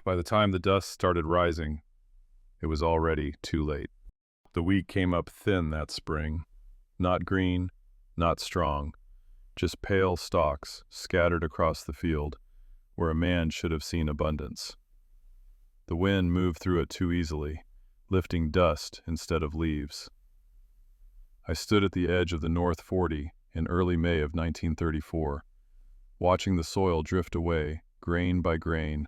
By the time the dust started rising, it was already too late. The wheat came up thin that spring, not green, not strong, just pale stalks scattered across the field where a man should have seen abundance. The wind moved through it too easily, lifting dust instead of leaves. I stood at the edge of the North 40 in early May of 1934, watching the soil drift away, grain by grain,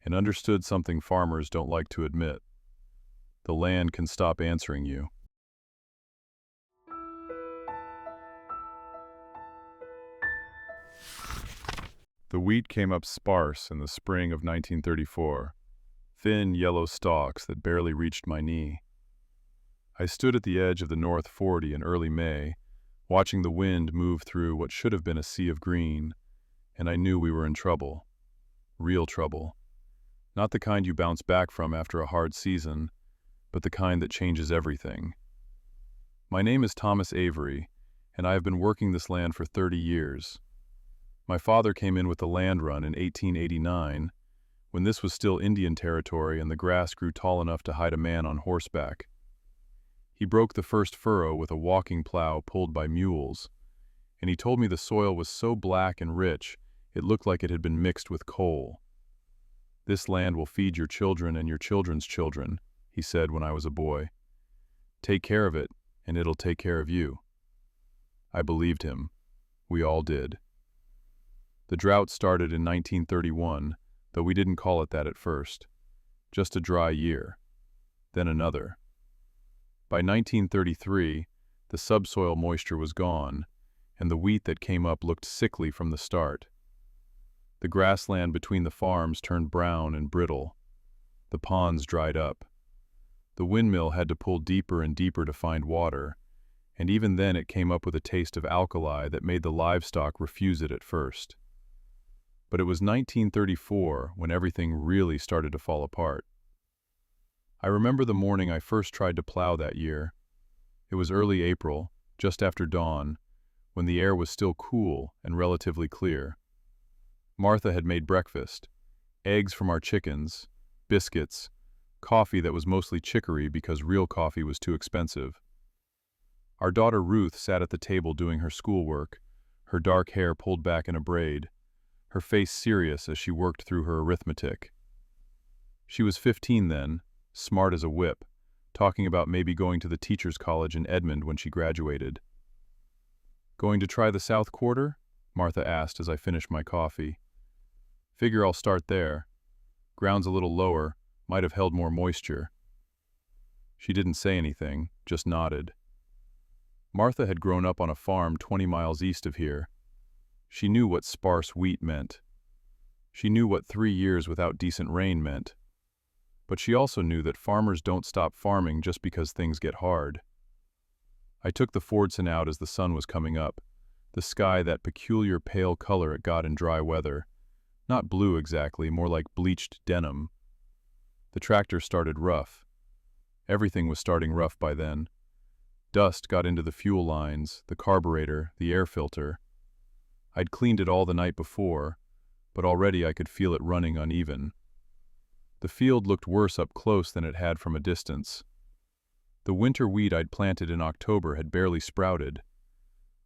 and understood something farmers don't like to admit. The land can stop answering you. The wheat came up sparse in the spring of 1934, thin yellow stalks that barely reached my knee. I stood at the edge of the North 40 in early May, watching the wind move through what should have been a sea of green, and I knew we were in trouble. Real trouble. Not the kind you bounce back from after a hard season, but the kind that changes everything. My name is Thomas Avery, and I have been working this land for 30 years. My father came in with the land run in 1889, when this was still Indian territory and the grass grew tall enough to hide a man on horseback. He broke the first furrow with a walking plow pulled by mules, and he told me the soil was so black and rich it looked like it had been mixed with coal. "This land will feed your children and your children's children," he said when I was a boy. "Take care of it, and it'll take care of you." I believed him. We all did. The drought started in 1931, though we didn't call it that at first. Just a dry year. Then another. By 1933, the subsoil moisture was gone, and the wheat that came up looked sickly from the start. The grassland between the farms turned brown and brittle. The ponds dried up. The windmill had to pull deeper and deeper to find water, and even then it came up with a taste of alkali that made the livestock refuse it at first. But it was 1934 when everything really started to fall apart. I remember the morning I first tried to plow that year. It was early April, just after dawn, when the air was still cool and relatively clear. Martha had made breakfast, eggs from our chickens, biscuits, coffee that was mostly chicory because real coffee was too expensive. Our daughter Ruth sat at the table doing her schoolwork, her dark hair pulled back in a braid, her face serious as she worked through her arithmetic. She was 15 then, smart as a whip, talking about maybe going to the teacher's college in Edmond when she graduated. "Going to try the South Quarter?" Martha asked as I finished my coffee. "Figure I'll start there. Ground's a little lower, might have held more moisture." She didn't say anything, just nodded. Martha had grown up on a farm 20 miles east of here. She knew what sparse wheat meant. She knew what 3 years without decent rain meant. But she also knew that farmers don't stop farming just because things get hard. I took the Fordson out as the sun was coming up, the sky that peculiar pale color it got in dry weather. Not blue exactly, more like bleached denim. The tractor started rough. Everything was starting rough by then. Dust got into the fuel lines, the carburetor, the air filter. I'd cleaned it all the night before, but already I could feel it running uneven. The field looked worse up close than it had from a distance. The winter wheat I'd planted in October had barely sprouted.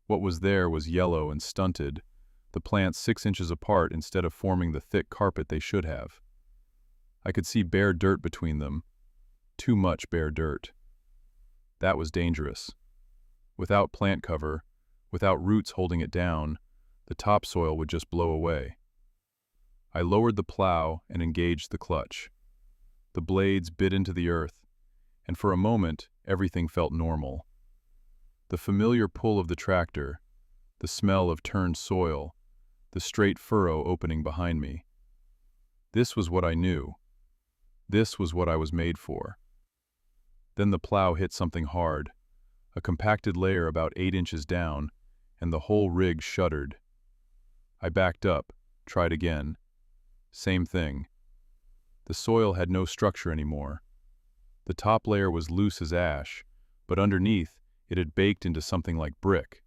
What was there was yellow and stunted, the plants 6 inches apart instead of forming the thick carpet they should have. I could see bare dirt between them. Too much bare dirt. That was dangerous. Without plant cover, without roots holding it down, the topsoil would just blow away. I lowered the plow and engaged the clutch. The blades bit into the earth, and for a moment, everything felt normal. The familiar pull of the tractor, the smell of turned soil, the straight furrow opening behind me. This was what I knew. This was what I was made for. Then the plow hit something hard, a compacted layer about 8 inches down, and the whole rig shuddered. I backed up, tried again. Same thing. The soil had no structure anymore. The top layer was loose as ash, but underneath it had baked into something like brick.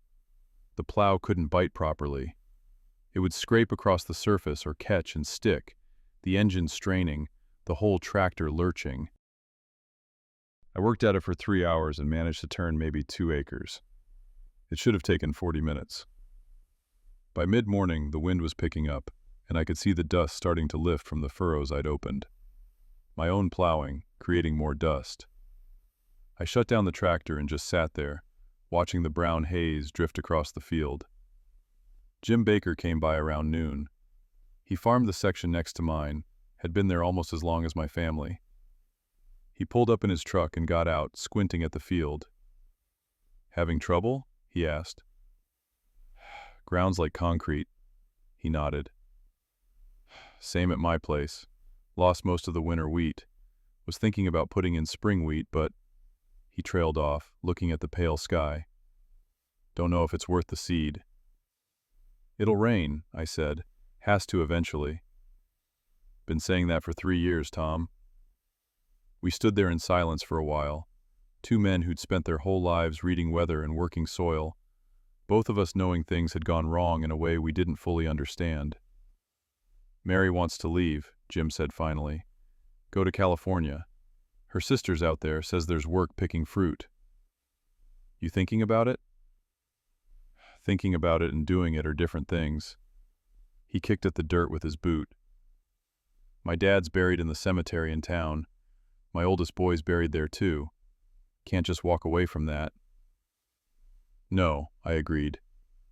The plow couldn't bite properly. It would scrape across the surface or catch and stick, the engine straining, the whole tractor lurching. I worked at it for 3 hours and managed to turn maybe 2 acres. It should have taken 40 minutes. By mid-morning, the wind was picking up, and I could see the dust starting to lift from the furrows I'd opened. My own plowing, creating more dust. I shut down the tractor and just sat there, watching the brown haze drift across the field. Jim Baker came by around noon. He farmed the section next to mine, had been there almost as long as my family. He pulled up in his truck and got out, squinting at the field. "Having trouble?" he asked. "Ground's like concrete." He nodded. "Same at my place. Lost most of the winter wheat. Was thinking about putting in spring wheat, but..." He trailed off, looking at the pale sky. "Don't know if it's worth the seed." "It'll rain," I said. "Has to eventually." "Been saying that for 3 years, Tom." We stood there in silence for a while, two men who'd spent their whole lives reading weather and working soil, both of us knowing things had gone wrong in a way we didn't fully understand. "Mary wants to leave," Jim said finally. "Go to California. Her sister's out there, says there's work picking fruit." "You thinking about it?" "Thinking about it and doing it are different things." He kicked at the dirt with his boot. "My dad's buried in the cemetery in town. My oldest boy's buried there too. Can't just walk away from that." "No," I agreed.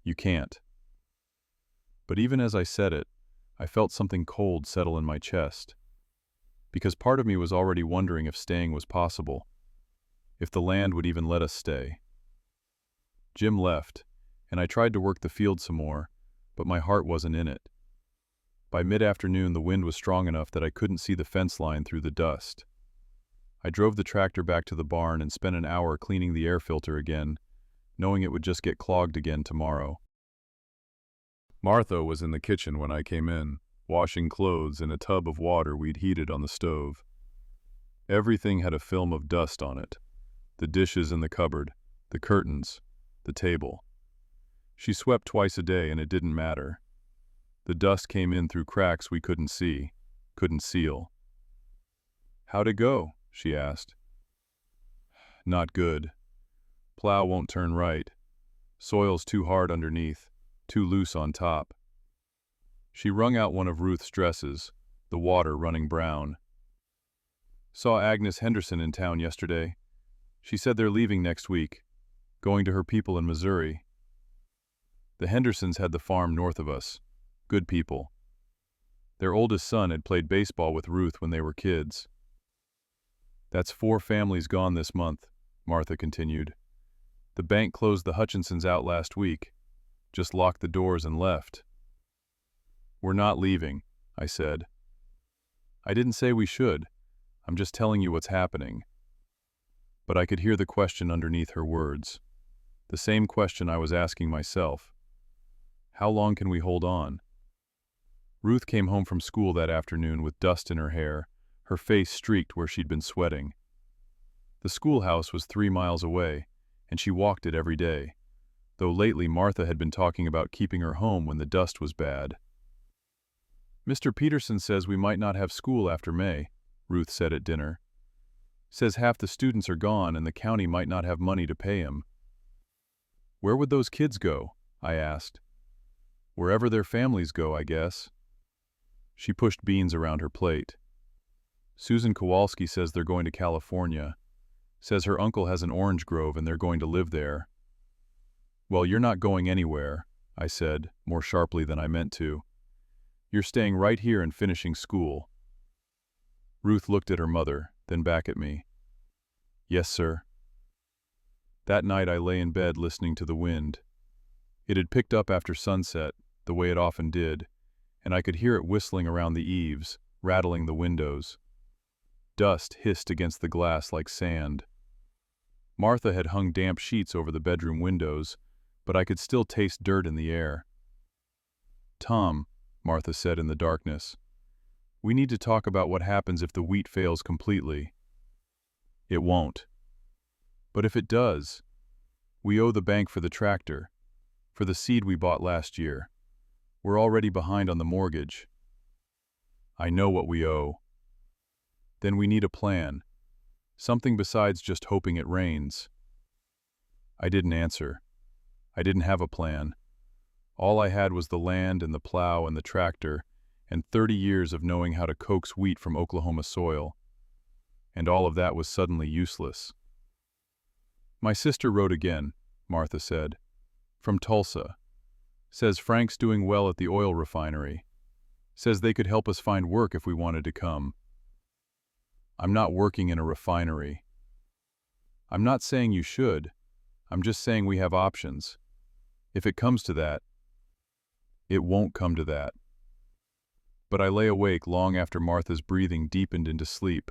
"You can't." But even as I said it, I felt something cold settle in my chest. Because part of me was already wondering if staying was possible, if the land would even let us stay. Jim left, and I tried to work the field some more, but my heart wasn't in it. By mid-afternoon, the wind was strong enough that I couldn't see the fence line through the dust. I drove the tractor back to the barn and spent an hour cleaning the air filter again, knowing it would just get clogged again tomorrow. Martha was in the kitchen when I came in, washing clothes in a tub of water we'd heated on the stove. Everything had a film of dust on it. The dishes in the cupboard, the curtains, the table. She swept twice a day and it didn't matter. The dust came in through cracks we couldn't see, couldn't seal. "How'd it go?" she asked. "Not good. Plow won't turn right. Soil's too hard underneath, too loose on top." She wrung out one of Ruth's dresses, the water running brown. "Saw Agnes Henderson in town yesterday. She said they're leaving next week, going to her people in Missouri. The Hendersons had the farm north of us. Good people. Their oldest son had played baseball with Ruth when they were kids." "That's 4 families gone this month," Martha continued. "The bank closed the Hutchinsons out last week, just locked the doors and left." "We're not leaving," I said. "I didn't say we should. I'm just telling you what's happening." But I could hear the question underneath her words. The same question I was asking myself. How long can we hold on? Ruth came home from school that afternoon with dust in her hair, her face streaked where she'd been sweating. The schoolhouse was 3 miles away, and she walked it every day, though lately Martha had been talking about keeping her home when the dust was bad. "Mr. Peterson says we might not have school after May," Ruth said at dinner. "Says half the students are gone and the county might not have money to pay him." "Where would those kids go?" I asked. "Wherever their families go, I guess." She pushed beans around her plate. "Susan Kowalski says they're going to California. Says her uncle has an orange grove and they're going to live there." "Well, you're not going anywhere," I said, more sharply than I meant to. "You're staying right here and finishing school." Ruth looked at her mother, then back at me. "Yes, sir." That night I lay in bed listening to the wind. It had picked up after sunset, the way it often did, and I could hear it whistling around the eaves, rattling the windows. Dust hissed against the glass like sand. Martha had hung damp sheets over the bedroom windows, but I could still taste dirt in the air. "Tom," Martha said in the darkness, "we need to talk about what happens if the wheat fails completely." "It won't." "But if it does, we owe the bank for the tractor, for the seed we bought last year. We're already behind on the mortgage." I know what we owe. Then we need a plan. Something besides just hoping it rains. I didn't answer. I didn't have a plan. All I had was the land and the plow and the tractor, and 30 years of knowing how to coax wheat from Oklahoma soil. And all of that was suddenly useless. My sister wrote again, Martha said. From Tulsa. Says Frank's doing well at the oil refinery. Says they could help us find work if we wanted to come. I'm not working in a refinery. I'm not saying you should. I'm just saying we have options. If it comes to that, it won't come to that. But I lay awake long after Martha's breathing deepened into sleep,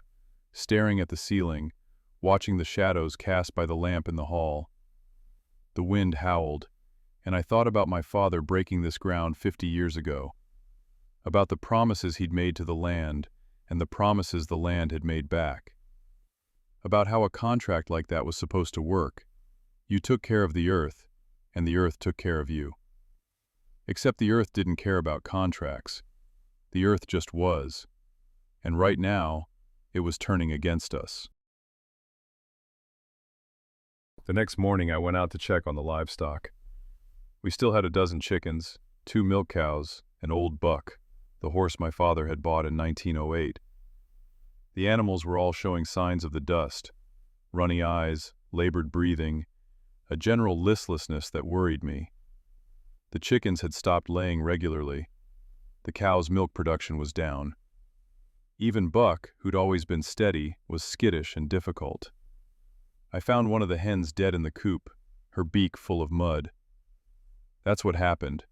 staring at the ceiling, watching the shadows cast by the lamp in the hall. The wind howled, and I thought about my father breaking this ground 50 years ago, about the promises he'd made to the land and the promises the land had made back, about how a contract like that was supposed to work. You took care of the earth, and the earth took care of you. Except the earth didn't care about contracts. The earth just was. And right now, it was turning against us. The next morning I went out to check on the livestock. We still had a dozen chickens, 2 milk cows, an old buck, the horse my father had bought in 1908. The animals were all showing signs of the dust, runny eyes, labored breathing, a general listlessness that worried me. The chickens had stopped laying regularly. The cows' milk production was down. Even Buck, who'd always been steady, was skittish and difficult. I found one of the hens dead in the coop, her beak full of mud. That's what happened.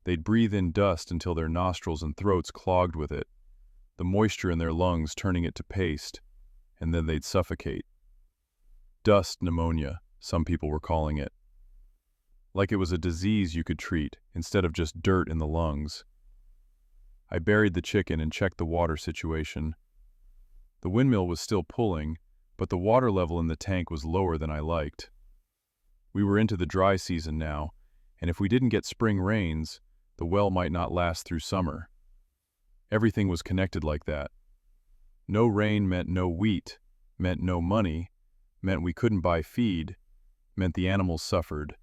They'd breathe in dust until their nostrils and throats clogged with it, the moisture in their lungs turning it to paste, and then they'd suffocate. Dust pneumonia, some people were calling it. Like it was a disease you could treat, instead of just dirt in the lungs. I buried the chicken and checked the water situation. The windmill was still pulling, but the water level in the tank was lower than I liked. We were into the dry season now, and if we didn't get spring rains, the well might not last through summer. Everything was connected like that. No rain meant no wheat, meant no money, meant we couldn't buy feed, meant the animals suffered,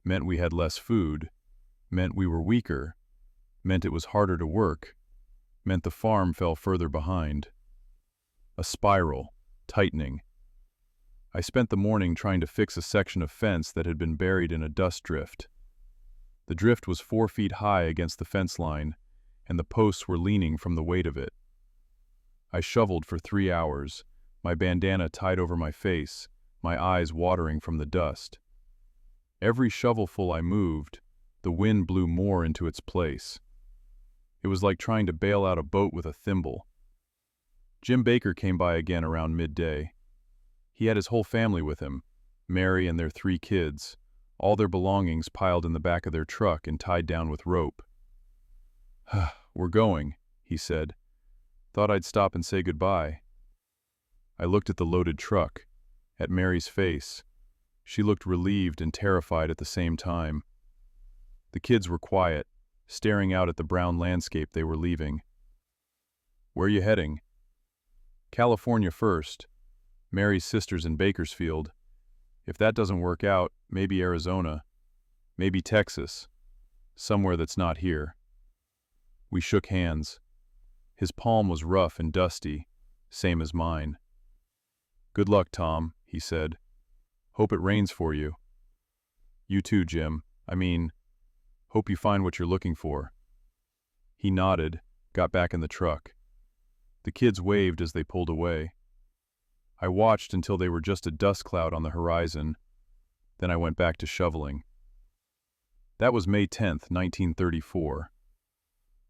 meant we had less food, meant we were weaker, meant it was harder to work, meant the farm fell further behind. A spiral, tightening. I spent the morning trying to fix a section of fence that had been buried in a dust drift. The drift was 4 feet high against the fence line, and the posts were leaning from the weight of it. I shoveled for 3 hours, my bandana tied over my face, my eyes watering from the dust. Every shovelful I moved, the wind blew more into its place. It was like trying to bail out a boat with a thimble. Jim Baker came by again around midday. He had his whole family with him, Mary and their 3 kids, all their belongings piled in the back of their truck and tied down with rope. "We're going," he said. "Thought I'd stop and say goodbye." I looked at the loaded truck, at Mary's face. She looked relieved and terrified at the same time. The kids were quiet, staring out at the brown landscape they were leaving. "Where you heading?" "California first. Mary's sister's in Bakersfield. If that doesn't work out, maybe Arizona. Maybe Texas. Somewhere that's not here." We shook hands. His palm was rough and dusty, same as mine. "Good luck, Tom," he said. "Hope it rains for you." "You too, Jim. Hope you find what you're looking for." He nodded, got back in the truck. The kids waved as they pulled away. I watched until they were just a dust cloud on the horizon. Then I went back to shoveling. That was May 10th, 1934.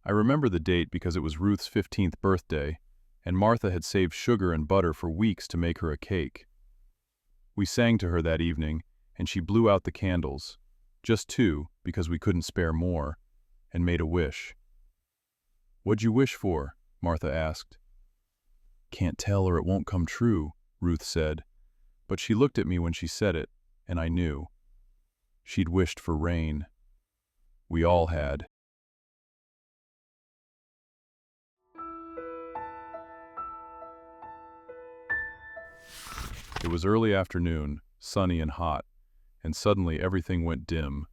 I remember the date because it was Ruth's 15th birthday, and Martha had saved sugar and butter for weeks to make her a cake. We sang to her that evening, and she blew out the candles, just 2 because we couldn't spare more, and made a wish. "What'd you wish for?" Martha asked. "Can't tell or it won't come true," Ruth said, but she looked at me when she said it, and I knew. She'd wished for rain. We all had. It was early afternoon, sunny and hot, and suddenly everything went dim.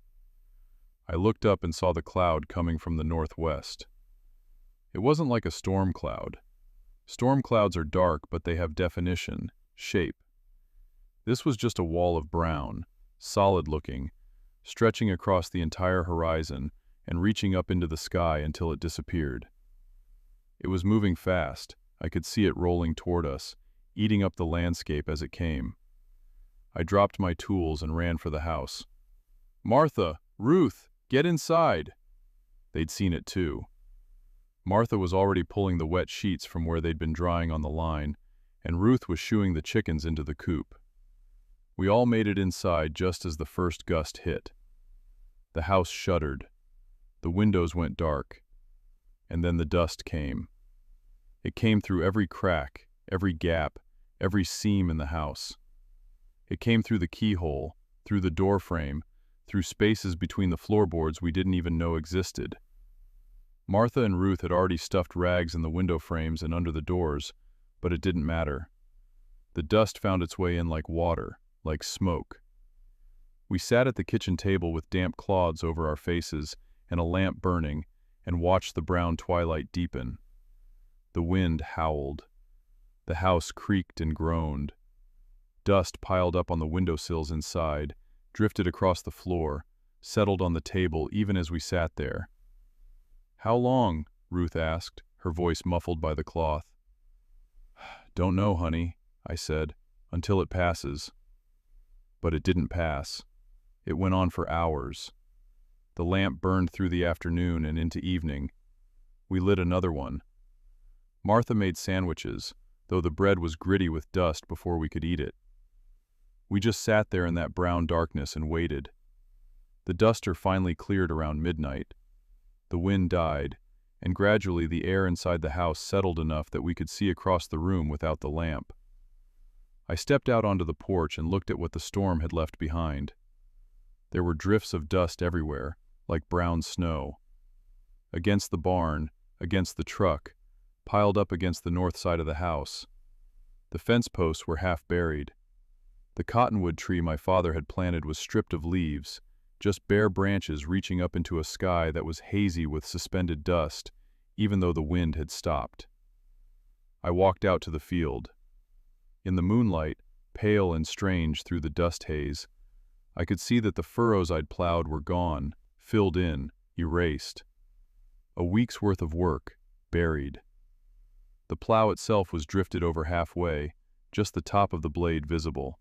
I looked up and saw the cloud coming from the northwest. It wasn't like a storm cloud. Storm clouds are dark, but they have definition, shape. This was just a wall of brown, solid-looking, stretching across the entire horizon and reaching up into the sky until it disappeared. It was moving fast. I could see it rolling toward us, eating up the landscape as it came. I dropped my tools and ran for the house. "Martha! Ruth! Get inside!" They'd seen it too. Martha was already pulling the wet sheets from where they'd been drying on the line, and Ruth was shooing the chickens into the coop. We all made it inside just as the first gust hit. The house shuddered. The windows went dark. And then the dust came. It came through every crack, every gap, every seam in the house. It came through the keyhole, through the door frame, through spaces between the floorboards we didn't even know existed. Martha and Ruth had already stuffed rags in the window frames and under the doors, but it didn't matter. The dust found its way in like water, like smoke. We sat at the kitchen table with damp cloths over our faces and a lamp burning and watched the brown twilight deepen. The wind howled. The house creaked and groaned. Dust piled up on the windowsills inside, drifted across the floor, settled on the table even as we sat there. "How long?" Ruth asked, her voice muffled by the cloth. "Don't know, honey," I said, "until it passes." But it didn't pass. It went on for hours. The lamp burned through the afternoon and into evening. We lit another one. Martha made sandwiches, though the bread was gritty with dust before we could eat it. We just sat there in that brown darkness and waited. The duster finally cleared around midnight. The wind died, and gradually the air inside the house settled enough that we could see across the room without the lamp. I stepped out onto the porch and looked at what the storm had left behind. There were drifts of dust everywhere, like brown snow. Against the barn, against the truck, piled up against the north side of the house. The fence posts were half buried. The cottonwood tree my father had planted was stripped of leaves, just bare branches reaching up into a sky that was hazy with suspended dust, even though the wind had stopped. I walked out to the field. In the moonlight, pale and strange through the dust haze, I could see that the furrows I'd plowed were gone, filled in, erased. A week's worth of work, buried. The plow itself was drifted over halfway, just the top of the blade visible.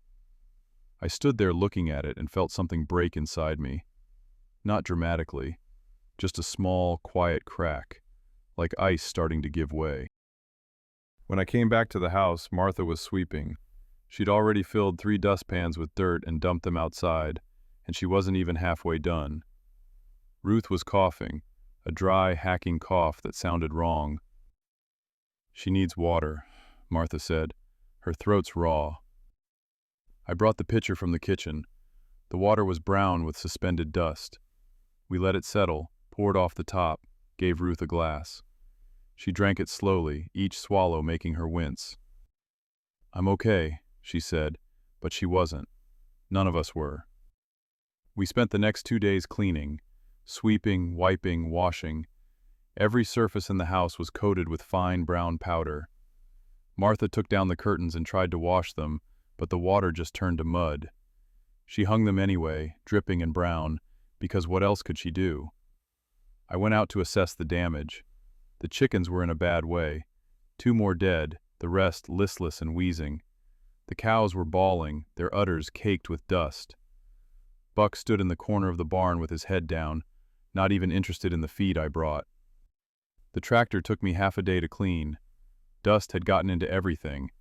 I stood there looking at it and felt something break inside me. Not dramatically, just a small, quiet crack, like ice starting to give way. When I came back to the house, Martha was sweeping. She'd already filled 3 dustpans with dirt and dumped them outside, and she wasn't even halfway done. Ruth was coughing, a dry, hacking cough that sounded wrong. "She needs water," Martha said. "Her throat's raw." I brought the pitcher from the kitchen. The water was brown with suspended dust. We let it settle, poured off the top, gave Ruth a glass. She drank it slowly, each swallow making her wince. "I'm okay," she said, but she wasn't. None of us were. We spent the next 2 days cleaning, sweeping, wiping, washing. Every surface in the house was coated with fine brown powder. Martha took down the curtains and tried to wash them, but the water just turned to mud. She hung them anyway, dripping and brown, because what else could she do? I went out to assess the damage. The chickens were in a bad way. 2 more dead, the rest listless and wheezing. The cows were bawling, their udders caked with dust. Buck stood in the corner of the barn with his head down, not even interested in the feed I brought. The tractor took me half a day to clean. Dust had gotten into everything: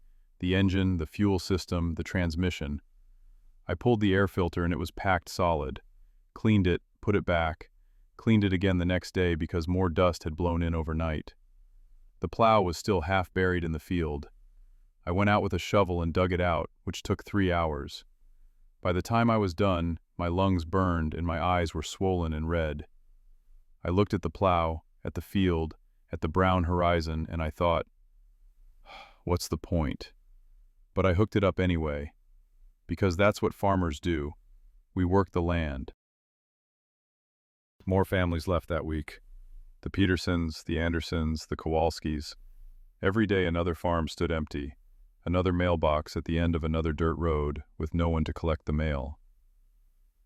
the engine, the fuel system, the transmission. I pulled the air filter and it was packed solid. Cleaned it, put it back, cleaned it again the next day because more dust had blown in overnight. The plow was still half buried in the field. I went out with a shovel and dug it out, which took 3 hours. By the time I was done, my lungs burned and my eyes were swollen and red. I looked at the plow, at the field, at the brown horizon, and I thought, what's the point? But I hooked it up anyway. because that's what farmers do. We work the land. More families left that week. The Petersons, the Andersons, the Kowalskis. Every day another farm stood empty, another mailbox at the end of another dirt road with no one to collect the mail.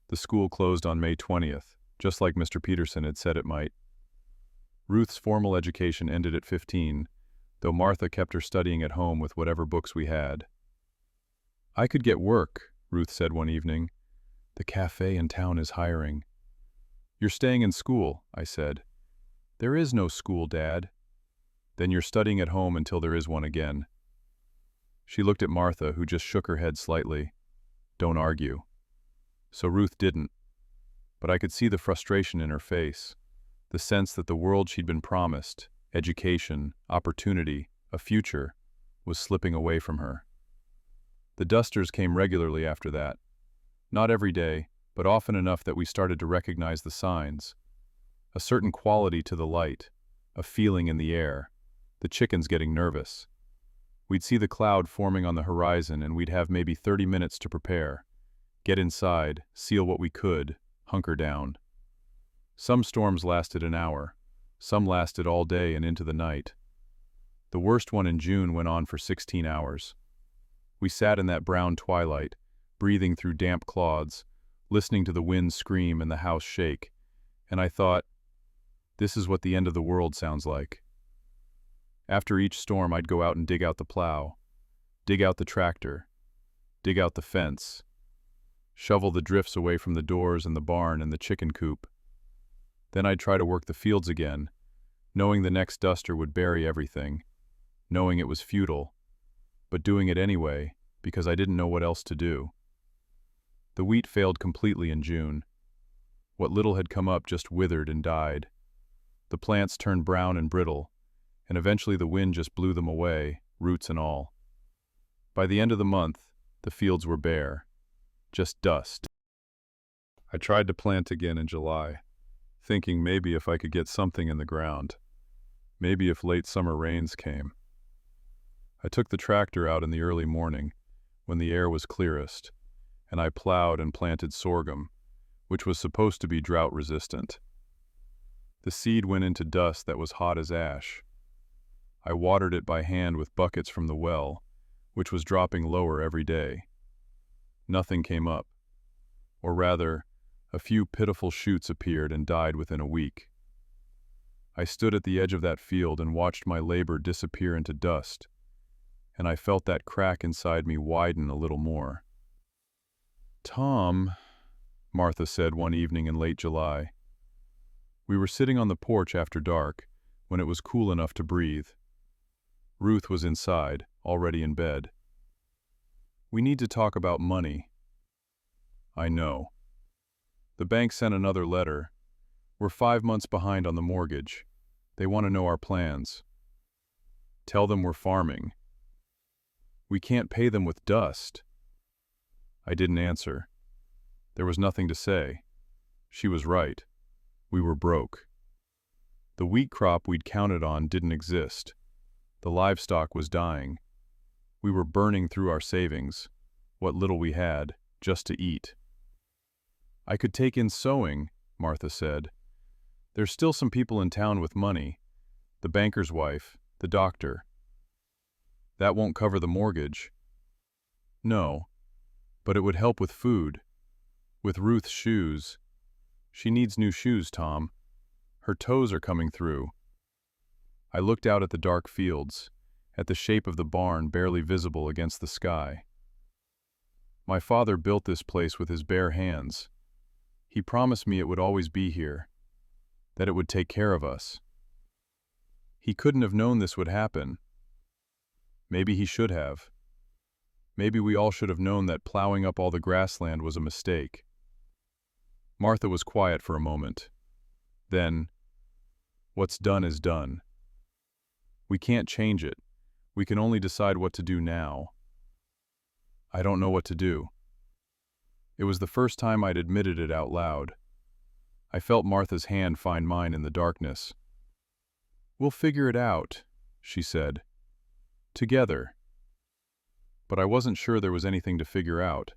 The school closed on May 20th, just like Mr. Peterson had said it might. Ruth's formal education ended at 15, though Martha kept her studying at home with whatever books we had. "I could get work," Ruth said one evening. "The cafe in town is hiring." "You're staying in school," I said. "There is no school, Dad." "Then you're studying at home until there is one again." She looked at Martha, who just shook her head slightly. "Don't argue." So Ruth didn't. But I could see the frustration in her face, the sense that the world she'd been promised, education, opportunity, a future, was slipping away from her. The dusters came regularly after that. Not every day, but often enough that we started to recognize the signs. A certain quality to the light, a feeling in the air, the chickens getting nervous. We'd see the cloud forming on the horizon and we'd have maybe 30 minutes to prepare. Get inside, seal what we could, hunker down. Some storms lasted an hour, some lasted all day and into the night. The worst one in June went on for 16 hours. We sat in that brown twilight, breathing through damp clods, listening to the wind scream and the house shake, and I thought, this is what the end of the world sounds like. After each storm I'd go out and dig out the plow, dig out the tractor, dig out the fence, shovel the drifts away from the doors and the barn and the chicken coop. Then I'd try to work the fields again, knowing the next duster would bury everything, knowing it was futile, but doing it anyway because I didn't know what else to do. The wheat failed completely in June. What little had come up just withered and died. The plants turned brown and brittle, and eventually the wind just blew them away, roots and all. By the end of the month, the fields were bare, just dust. I tried to plant again in July, thinking maybe if I could get something in the ground, maybe if late summer rains came. I took the tractor out in the early morning, when the air was clearest, and I plowed and planted sorghum, which was supposed to be drought-resistant. The seed went into dust that was hot as ash. I watered it by hand with buckets from the well, which was dropping lower every day. Nothing came up. Or rather, a few pitiful shoots appeared and died within a week. I stood at the edge of that field and watched my labor disappear into dust, and I felt that crack inside me widen a little more. "Tom," Martha said one evening in late July. We were sitting on the porch after dark, when it was cool enough to breathe. Ruth was inside, already in bed. "We need to talk about money." "I know. The bank sent another letter. We're 5 months behind on the mortgage. They want to know our plans." "Tell them we're farming." "We can't pay them with dust." I didn't answer. There was nothing to say. She was right. We were broke. The wheat crop we'd counted on didn't exist. The livestock was dying. We were burning through our savings, what little we had, just to eat. "I could take in sewing," Martha said. "There's still some people in town with money. The banker's wife, the doctor." "That won't cover the mortgage." "No, but it would help with food. With Ruth's shoes. She needs new shoes, Tom. Her toes are coming through." I looked out at the dark fields, at the shape of the barn barely visible against the sky. My father built this place with his bare hands. He promised me it would always be here, that it would take care of us. He couldn't have known this would happen. Maybe he should have. Maybe we all should have known that plowing up all the grassland was a mistake. Martha was quiet for a moment. Then, "What's done is done. We can't change it. We can only decide what to do now." I don't know what to do. It was the first time I'd admitted it out loud. I felt Martha's hand find mine in the darkness. "We'll figure it out," she said. "Together." But I wasn't sure there was anything to figure out.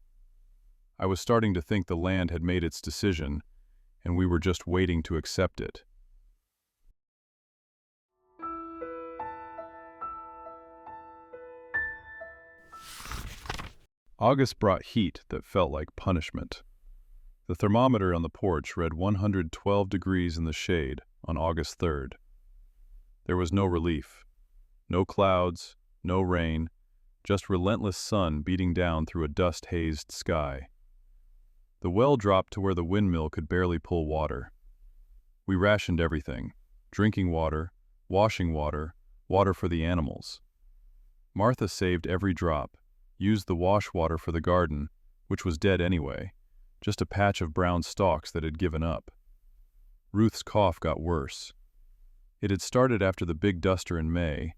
I was starting to think the land had made its decision, and we were just waiting to accept it. August brought heat that felt like punishment. The thermometer on the porch read 112 degrees in the shade on August 3rd. There was no relief. No clouds, no rain, just relentless sun beating down through a dust-hazed sky. The well dropped to where the windmill could barely pull water. We rationed everything: drinking water, washing water, water for the animals. Martha saved every drop, used the wash water for the garden, which was dead anyway, just a patch of brown stalks that had given up. Ruth's cough got worse. It had started after the big duster in May,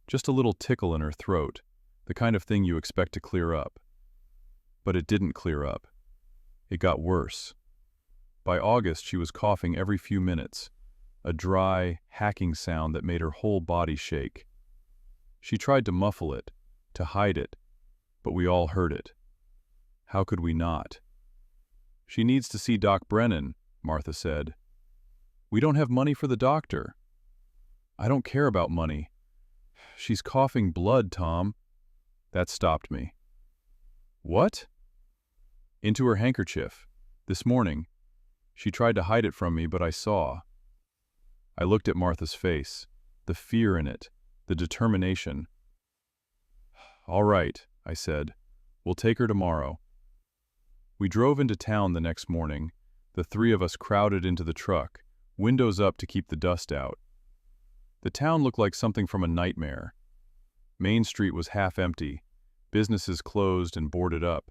just a little tickle in her throat, the kind of thing you expect to clear up. But it didn't clear up. It got worse. By August, she was coughing every few minutes, a dry, hacking sound that made her whole body shake. She tried to muffle it, to hide it, but we all heard it. How could we not? "She needs to see Doc Brennan," Martha said. "We don't have money for the doctor." "I don't care about money. She's coughing blood, Tom." That stopped me. "What?" "Into her handkerchief. This morning. She tried to hide it from me, but I saw." I looked at Martha's face, the fear in it, the determination. "All right," I said. "We'll take her tomorrow." We drove into town the next morning, the three of us crowded into the truck, windows up to keep the dust out. The town looked like something from a nightmare. Main Street was half empty, businesses closed and boarded up.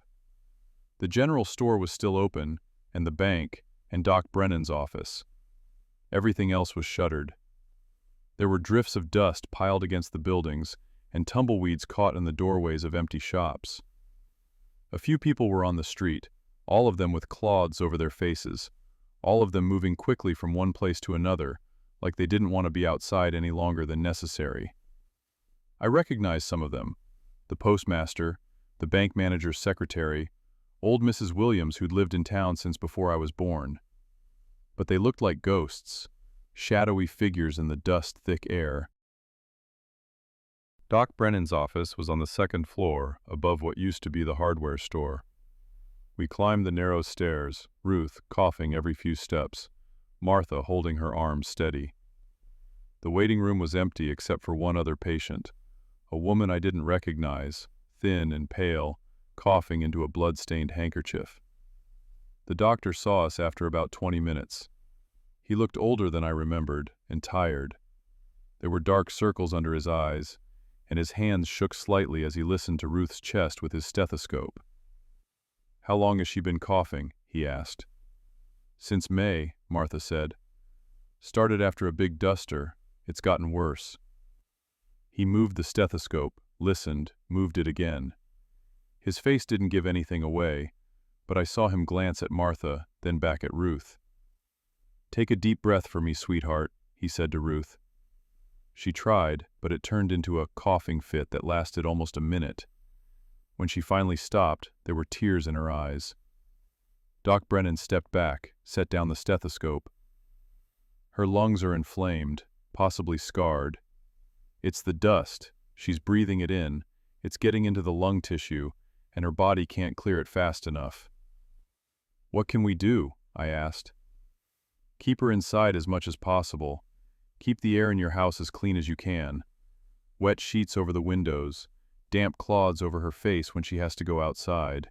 The general store was still open, and the bank, and Doc Brennan's office. Everything else was shuttered. There were drifts of dust piled against the buildings, and tumbleweeds caught in the doorways of empty shops. A few people were on the street, all of them with cloths over their faces, all of them moving quickly from one place to another, like they didn't want to be outside any longer than necessary. I recognized some of them: the postmaster, the bank manager's secretary, old Mrs. Williams who'd lived in town since before I was born. But they looked like ghosts, shadowy figures in the dust-thick air. Doc Brennan's office was on the second floor, above what used to be the hardware store. We climbed the narrow stairs, Ruth coughing every few steps, Martha holding her arms steady. The waiting room was empty except for one other patient, a woman I didn't recognize, thin and pale, coughing into a blood-stained handkerchief. The doctor saw us after about 20 minutes. He looked older than I remembered, and tired. There were dark circles under his eyes, and his hands shook slightly as he listened to Ruth's chest with his stethoscope. "How long has she been coughing?" he asked. "Since May," Martha said. "Started after a big duster. It's gotten worse." He moved the stethoscope, listened, moved it again. His face didn't give anything away, but I saw him glance at Martha, then back at Ruth. "Take a deep breath for me, sweetheart," he said to Ruth. She tried, but it turned into a coughing fit that lasted almost a minute. When she finally stopped, there were tears in her eyes. Doc Brennan stepped back, set down the stethoscope. "Her lungs are inflamed, possibly scarred. It's the dust. She's breathing it in. It's getting into the lung tissue, and her body can't clear it fast enough." "What can we do?" I asked. "Keep her inside as much as possible. Keep the air in your house as clean as you can. Wet sheets over the windows, damp cloths over her face when she has to go outside.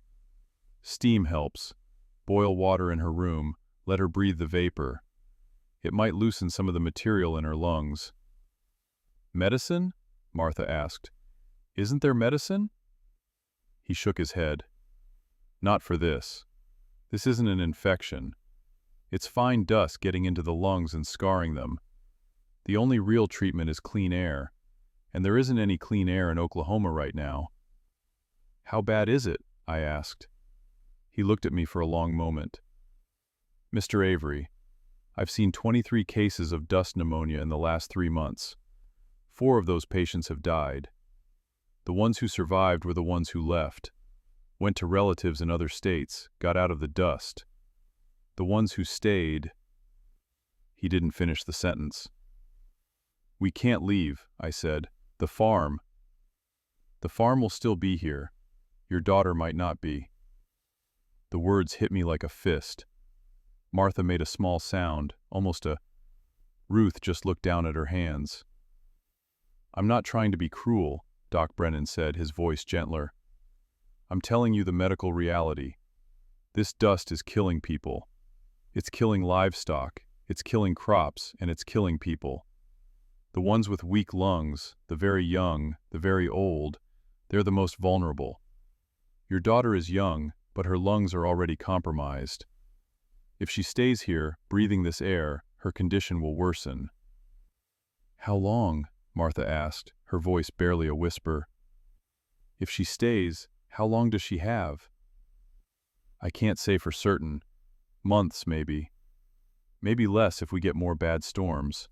Steam helps. Boil water in her room, let her breathe the vapor. It might loosen some of the material in her lungs." "Medicine?" Martha asked. "Isn't there medicine?" He shook his head. "Not for this. This isn't an infection. It's fine dust getting into the lungs and scarring them. The only real treatment is clean air, and there isn't any clean air in Oklahoma right now." "How bad is it?" I asked. He looked at me for a long moment. "Mr. Avery, I've seen 23 cases of dust pneumonia in the last 3 months. 4 of those patients have died. The ones who survived were the ones who left. Went to relatives in other states, got out of the dust. The ones who stayed—" He didn't finish the sentence. "We can't leave," I said. "The farm. The farm will still be here. Your daughter might not be." The words hit me like a fist. Martha made a small sound, almost a— Ruth just looked down at her hands. "I'm not trying to be cruel," Doc Brennan said, his voice gentler. "I'm telling you the medical reality. This dust is killing people. It's killing livestock, it's killing crops, and it's killing people. The ones with weak lungs, the very young, the very old, they're the most vulnerable. Your daughter is young, but her lungs are already compromised. If she stays here, breathing this air, her condition will worsen." "How long?" Martha asked, her voice barely a whisper. "If she stays, how long does she have?" "I can't say for certain. Months, maybe. Maybe less if we get more bad storms.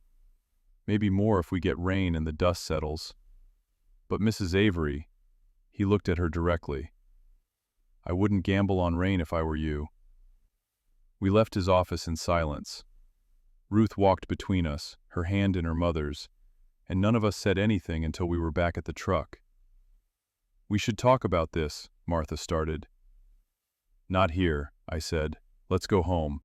Maybe more if we get rain and the dust settles. But Mrs. Avery," he looked at her directly, "I wouldn't gamble on rain if I were you." We left his office in silence. Ruth walked between us, her hand in her mother's, and none of us said anything until we were back at the truck. "We should talk about this," Martha started. "Not here," I said. "Let's go home."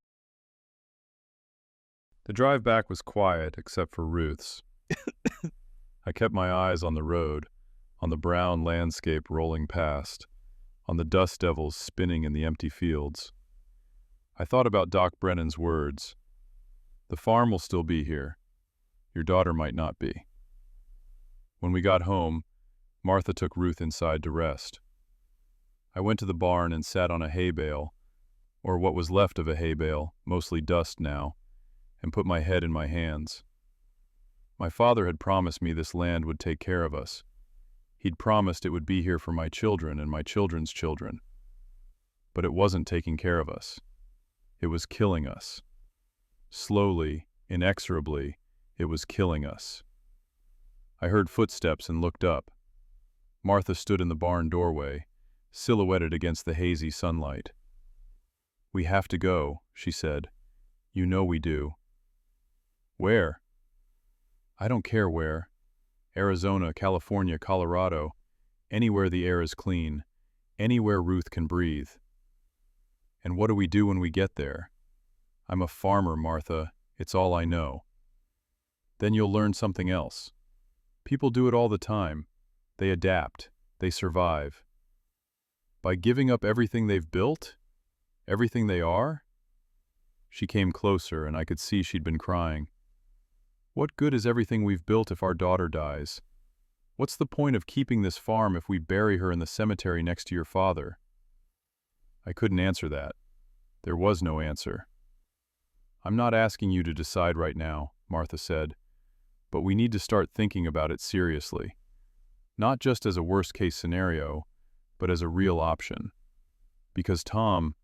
The drive back was quiet, except for Ruth's. I kept my eyes on the road, on the brown landscape rolling past, on the dust devils spinning in the empty fields. I thought about Doc Brennan's words. The farm will still be here. Your daughter might not be. When we got home, Martha took Ruth inside to rest. I went to the barn and sat on a hay bale, or what was left of a hay bale, mostly dust now, and put my head in my hands. My father had promised me this land would take care of us. He'd promised it would be here for my children and my children's children. But it wasn't taking care of us. It was killing us. Slowly, inexorably, it was killing us. I heard footsteps and looked up. Martha stood in the barn doorway, silhouetted against the hazy sunlight. "We have to go," she said. "You know we do." "Where?" "I don't care where. Arizona, California, Colorado, anywhere the air is clean, anywhere Ruth can breathe." "And what do we do when we get there?" "I'm a farmer, Martha. It's all I know." "Then you'll learn something else. People do it all the time. They adapt. They survive." "By giving up everything they've built? Everything they are?" She came closer, and I could see she'd been crying. "What good is everything we've built if our daughter dies? What's the point of keeping this farm if we bury her in the cemetery next to your father?" I couldn't answer that. There was no answer. "I'm not asking you to decide right now," Martha said, "but we need to start thinking about it seriously. Not just as a worst-case scenario, but as a real option. Because Tom,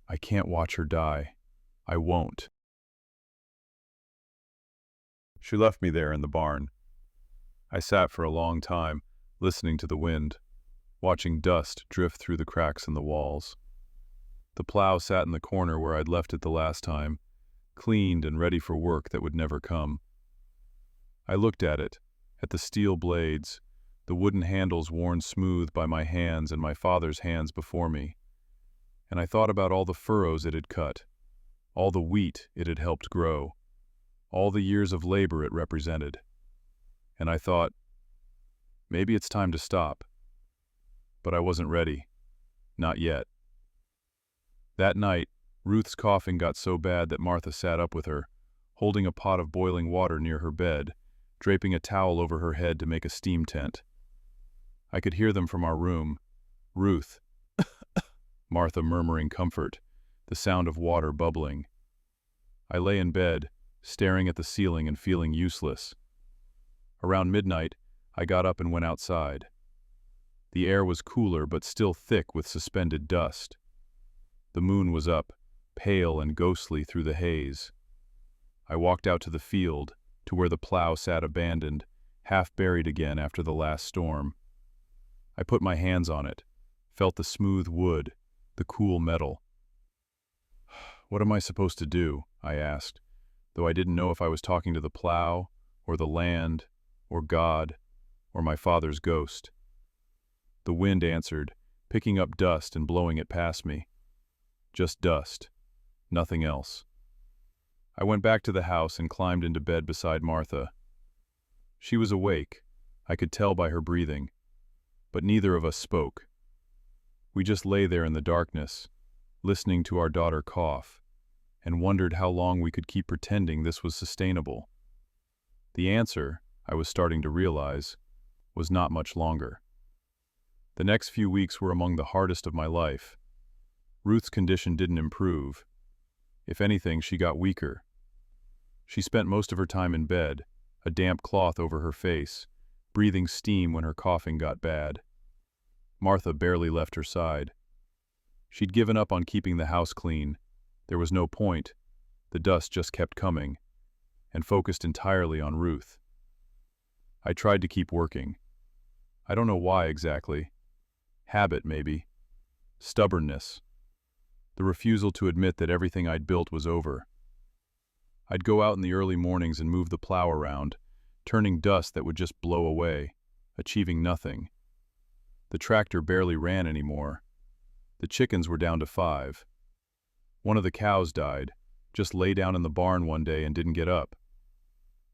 I can't watch her die. I won't." She left me there in the barn. I sat for a long time, listening to the wind, watching dust drift through the cracks in the walls. The plow sat in the corner where I'd left it the last time, cleaned and ready for work that would never come. I looked at it, at the steel blades, the wooden handles worn smooth by my hands and my father's hands before me, and I thought about all the furrows it had cut, all the wheat it had helped grow, all the years of labor it represented. And I thought, maybe it's time to stop. But I wasn't ready. Not yet. That night, Ruth's coughing got so bad that Martha sat up with her, holding a pot of boiling water near her bed, draping a towel over her head to make a steam tent. I could hear them from our room. "Ruth," Martha murmuring comfort, the sound of water bubbling. I lay in bed, staring at the ceiling and feeling useless. Around midnight, I got up and went outside. The air was cooler but still thick with suspended dust. The moon was up, pale and ghostly through the haze. I walked out to the field, to where the plow sat abandoned, half buried again after the last storm. I put my hands on it, felt the smooth wood, the cool metal. "What am I supposed to do?" I asked, though I didn't know if I was talking to the plow, or the land, or God, or my father's ghost. The wind answered, picking up dust and blowing it past me. Just dust, nothing else. I went back to the house and climbed into bed beside Martha. She was awake, I could tell by her breathing, but neither of us spoke. We just lay there in the darkness, listening to our daughter cough, and wondered how long we could keep pretending this was sustainable. The answer, I was starting to realize, was not much longer. The next few weeks were among the hardest of my life. Ruth's condition didn't improve. If anything, she got weaker. She spent most of her time in bed, a damp cloth over her face, breathing steam when her coughing got bad. Martha barely left her side. She'd given up on keeping the house clean. There was no point. The dust just kept coming, and focused entirely on Ruth. I tried to keep working. I don't know why exactly. Habit, maybe. Stubbornness. The refusal to admit that everything I'd built was over. I'd go out in the early mornings and move the plow around, turning dust that would just blow away, achieving nothing. The tractor barely ran anymore. The chickens were down to 5. One of the cows died, just lay down in the barn one day and didn't get up.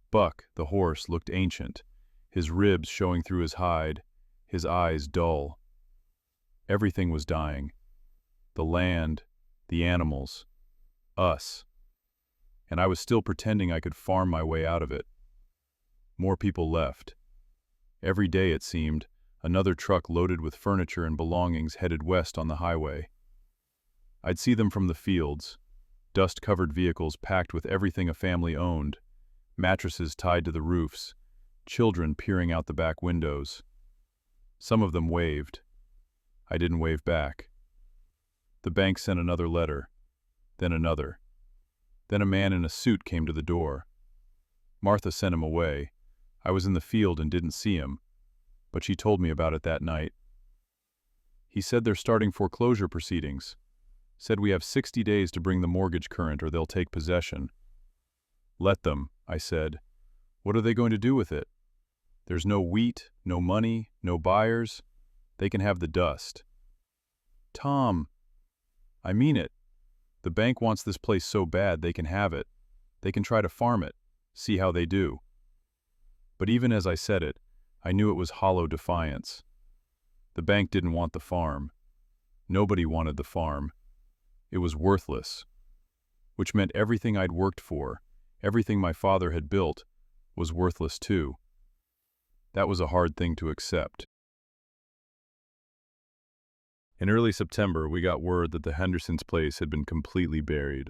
Buck, the horse, looked ancient, his ribs showing through his hide, his eyes dull. Everything was dying. The land, the animals, us. And I was still pretending I could farm my way out of it. More people left. Every day, it seemed, another truck loaded with furniture and belongings headed west on the highway. I'd see them from the fields, dust-covered vehicles packed with everything a family owned, mattresses tied to the roofs, children peering out the back windows. Some of them waved. I didn't wave back. The bank sent another letter, then another. Then a man in a suit came to the door. Martha sent him away. I was in the field and didn't see him, but she told me about it that night. He said they're starting foreclosure proceedings. Said we have 60 days to bring the mortgage current or they'll take possession. Let them, I said. What are they going to do with it? There's no wheat, no money, no buyers. They can have the dust. Tom, I mean it. The bank wants this place so bad they can have it. They can try to farm it, see how they do. But even as I said it, I knew it was hollow defiance. The bank didn't want the farm. Nobody wanted the farm. It was worthless, which meant everything I'd worked for, everything my father had built, was worthless too. That was a hard thing to accept. In early September, we got word that the Hendersons' place had been completely buried.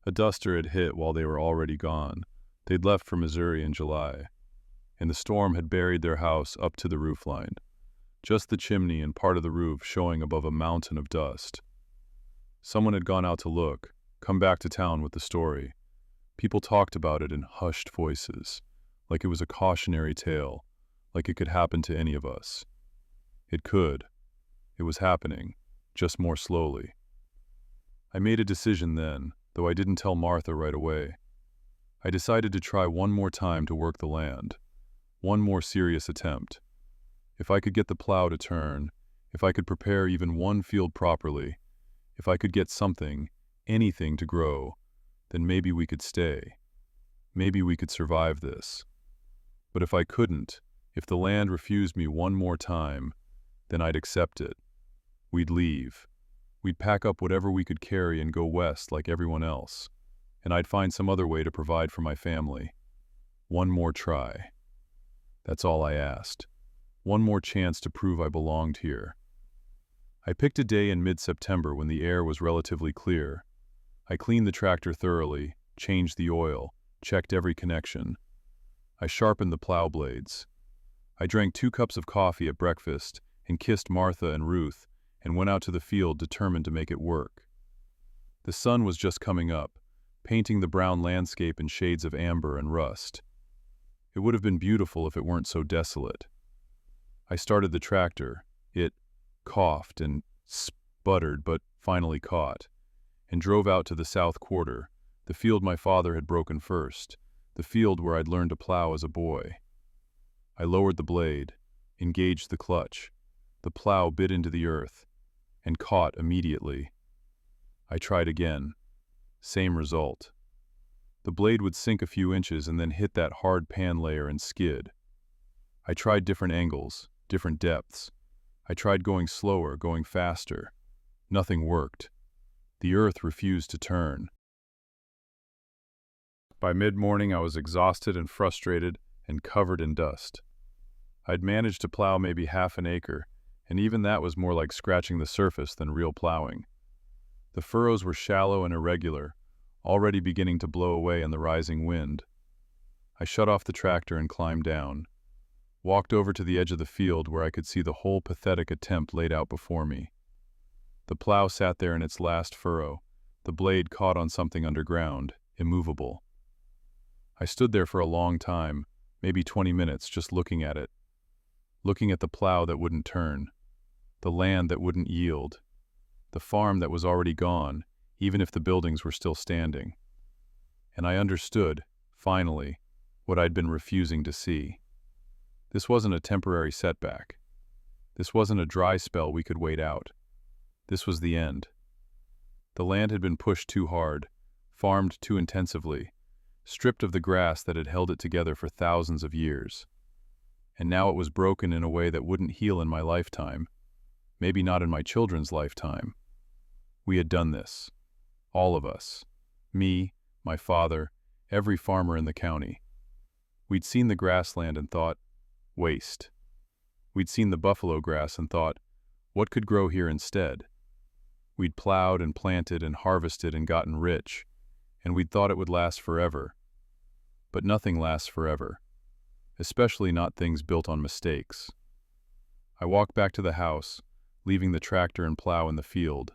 A duster had hit while they were already gone. They'd left for Missouri in July, and the storm had buried their house up to the roofline, just the chimney and part of the roof showing above a mountain of dust. Someone had gone out to look, come back to town with the story. People talked about it in hushed voices, like it was a cautionary tale, like it could happen to any of us. It could. It was happening, just more slowly. I made a decision then, though I didn't tell Martha right away. I decided to try one more time to work the land, one more serious attempt. If I could get the plow to turn, if I could prepare even one field properly, if I could get something, anything to grow, then maybe we could stay. Maybe we could survive this. But if I couldn't, if the land refused me one more time, then I'd accept it. We'd leave. We'd pack up whatever we could carry and go west like everyone else. And I'd find some other way to provide for my family. One more try. That's all I asked. One more chance to prove I belonged here. I picked a day in mid-September when the air was relatively clear. I cleaned the tractor thoroughly, changed the oil, checked every connection. I sharpened the plow blades. I drank 2 cups of coffee at breakfast and kissed Martha and Ruth and went out to the field determined to make it work. The sun was just coming up, painting the brown landscape in shades of amber and rust. It would have been beautiful if it weren't so desolate. I started the tractor. It coughed and sputtered, but finally caught, and drove out to the south quarter, the field my father had broken first, the field where I'd learned to plow as a boy. I lowered the blade, engaged the clutch. The plow bit into the earth, and caught immediately. I tried again. Same result. The blade would sink a few inches and then hit that hard pan layer and skid. I tried different angles, different depths. I tried going slower, going faster. Nothing worked. The earth refused to turn. By mid-morning, I was exhausted and frustrated and covered in dust. I'd managed to plow maybe half an acre, and even that was more like scratching the surface than real plowing. The furrows were shallow and irregular, already beginning to blow away in the rising wind. I shut off the tractor and climbed down, walked over to the edge of the field where I could see the whole pathetic attempt laid out before me. The plow sat there in its last furrow, the blade caught on something underground, immovable. I stood there for a long time, maybe 20 minutes, just looking at it. Looking at the plow that wouldn't turn, the land that wouldn't yield, the farm that was already gone, even if the buildings were still standing. And I understood, finally, what I'd been refusing to see. This wasn't a temporary setback. This wasn't a dry spell we could wait out. This was the end. The land had been pushed too hard, farmed too intensively, stripped of the grass that had held it together for thousands of years. And now it was broken in a way that wouldn't heal in my lifetime, maybe not in my children's lifetime. We had done this. All of us. Me, my father, every farmer in the county. We'd seen the grassland and thought, waste. We'd seen the buffalo grass and thought, what could grow here instead? We'd plowed and planted and harvested and gotten rich, and we'd thought it would last forever. But nothing lasts forever. Especially not things built on mistakes. I walked back to the house, leaving the tractor and plow in the field.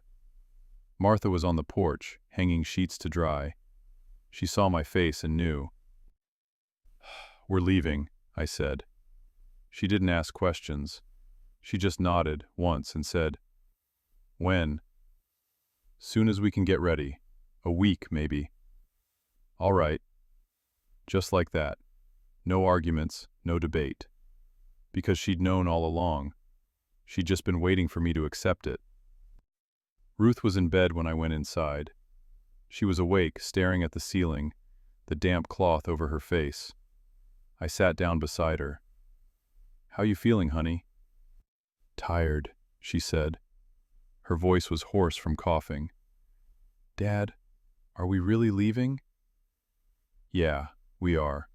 Martha was on the porch, hanging sheets to dry. She saw my face and knew. "We're leaving," I said. She didn't ask questions. She just nodded once and said, "When?" "Soon as we can get ready. A week, maybe." "All right." Just like that. No arguments, no debate. Because she'd known all along. She'd just been waiting for me to accept it. Ruth was in bed when I went inside. She was awake, staring at the ceiling, the damp cloth over her face. I sat down beside her. "How you feeling, honey?" "Tired," she said. Her voice was hoarse from coughing. "Dad, are we really leaving?" "Yeah, we are."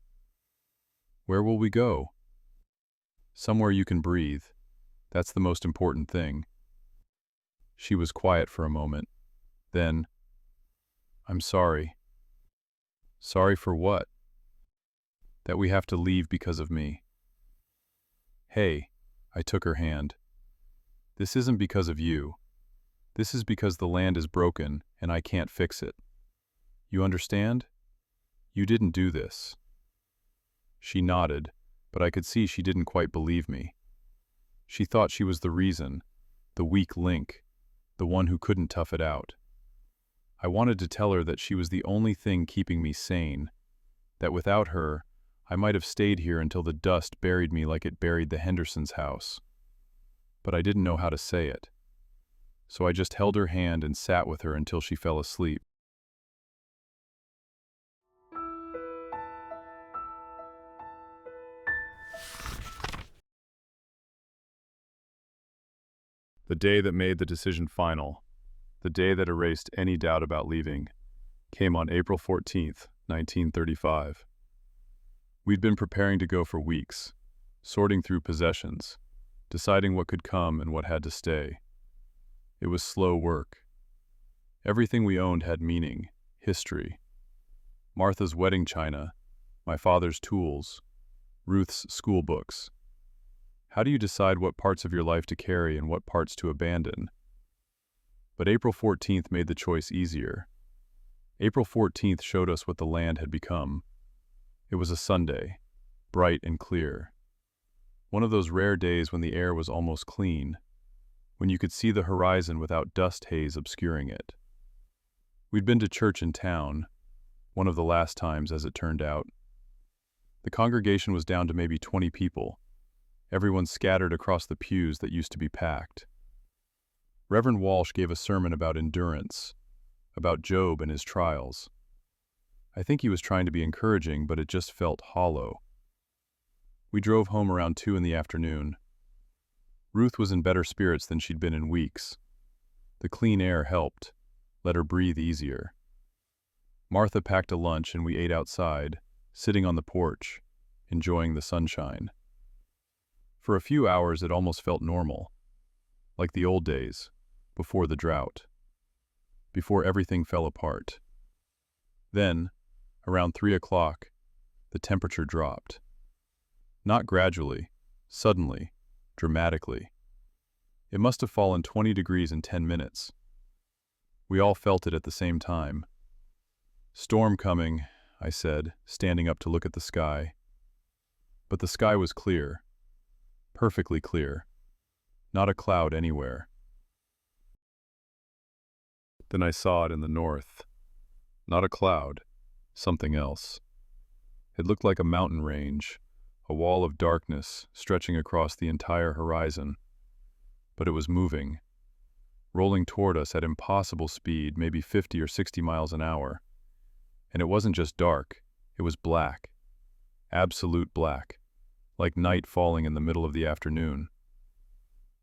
"Where will we go?" "Somewhere you can breathe. That's the most important thing." She was quiet for a moment. Then, "I'm sorry." "Sorry for what?" "That we have to leave because of me." "Hey," I took her hand. "This isn't because of you. This is because the land is broken and I can't fix it. You understand? You didn't do this." She nodded, but I could see she didn't quite believe me. She thought she was the reason, the weak link, the one who couldn't tough it out. I wanted to tell her that she was the only thing keeping me sane, that without her, I might have stayed here until the dust buried me like it buried the Hendersons' house. But I didn't know how to say it. So I just held her hand and sat with her until she fell asleep. The day that made the decision final, the day that erased any doubt about leaving, came on April 14th, 1935. We'd been preparing to go for weeks, sorting through possessions, deciding what could come and what had to stay. It was slow work. Everything we owned had meaning, history. Martha's wedding china, my father's tools, Ruth's school books. How do you decide what parts of your life to carry and what parts to abandon? But April 14th made the choice easier. April 14th showed us what the land had become. It was a Sunday, bright and clear. One of those rare days when the air was almost clean, when you could see the horizon without dust haze obscuring it. We'd been to church in town, one of the last times as it turned out. The congregation was down to maybe 20 people, everyone scattered across the pews that used to be packed. Reverend Walsh gave a sermon about endurance, about Job and his trials. I think he was trying to be encouraging, but it just felt hollow. We drove home around 2 in the afternoon. Ruth was in better spirits than she'd been in weeks. The clean air helped, let her breathe easier. Martha packed a lunch and we ate outside, sitting on the porch, enjoying the sunshine. For a few hours it almost felt normal, like the old days, before the drought, before everything fell apart. Then, around 3 o'clock, the temperature dropped. Not gradually, suddenly, dramatically. It must have fallen 20 degrees in 10 minutes. We all felt it at the same time. "Storm coming," I said, standing up to look at the sky. But the sky was clear, perfectly clear, not a cloud anywhere. Then I saw it in the north. Not a cloud, something else. It looked like a mountain range, a wall of darkness stretching across the entire horizon. But it was moving, rolling toward us at impossible speed, maybe 50 or 60 miles an hour. And it wasn't just dark, it was black. Absolute black, like night falling in the middle of the afternoon.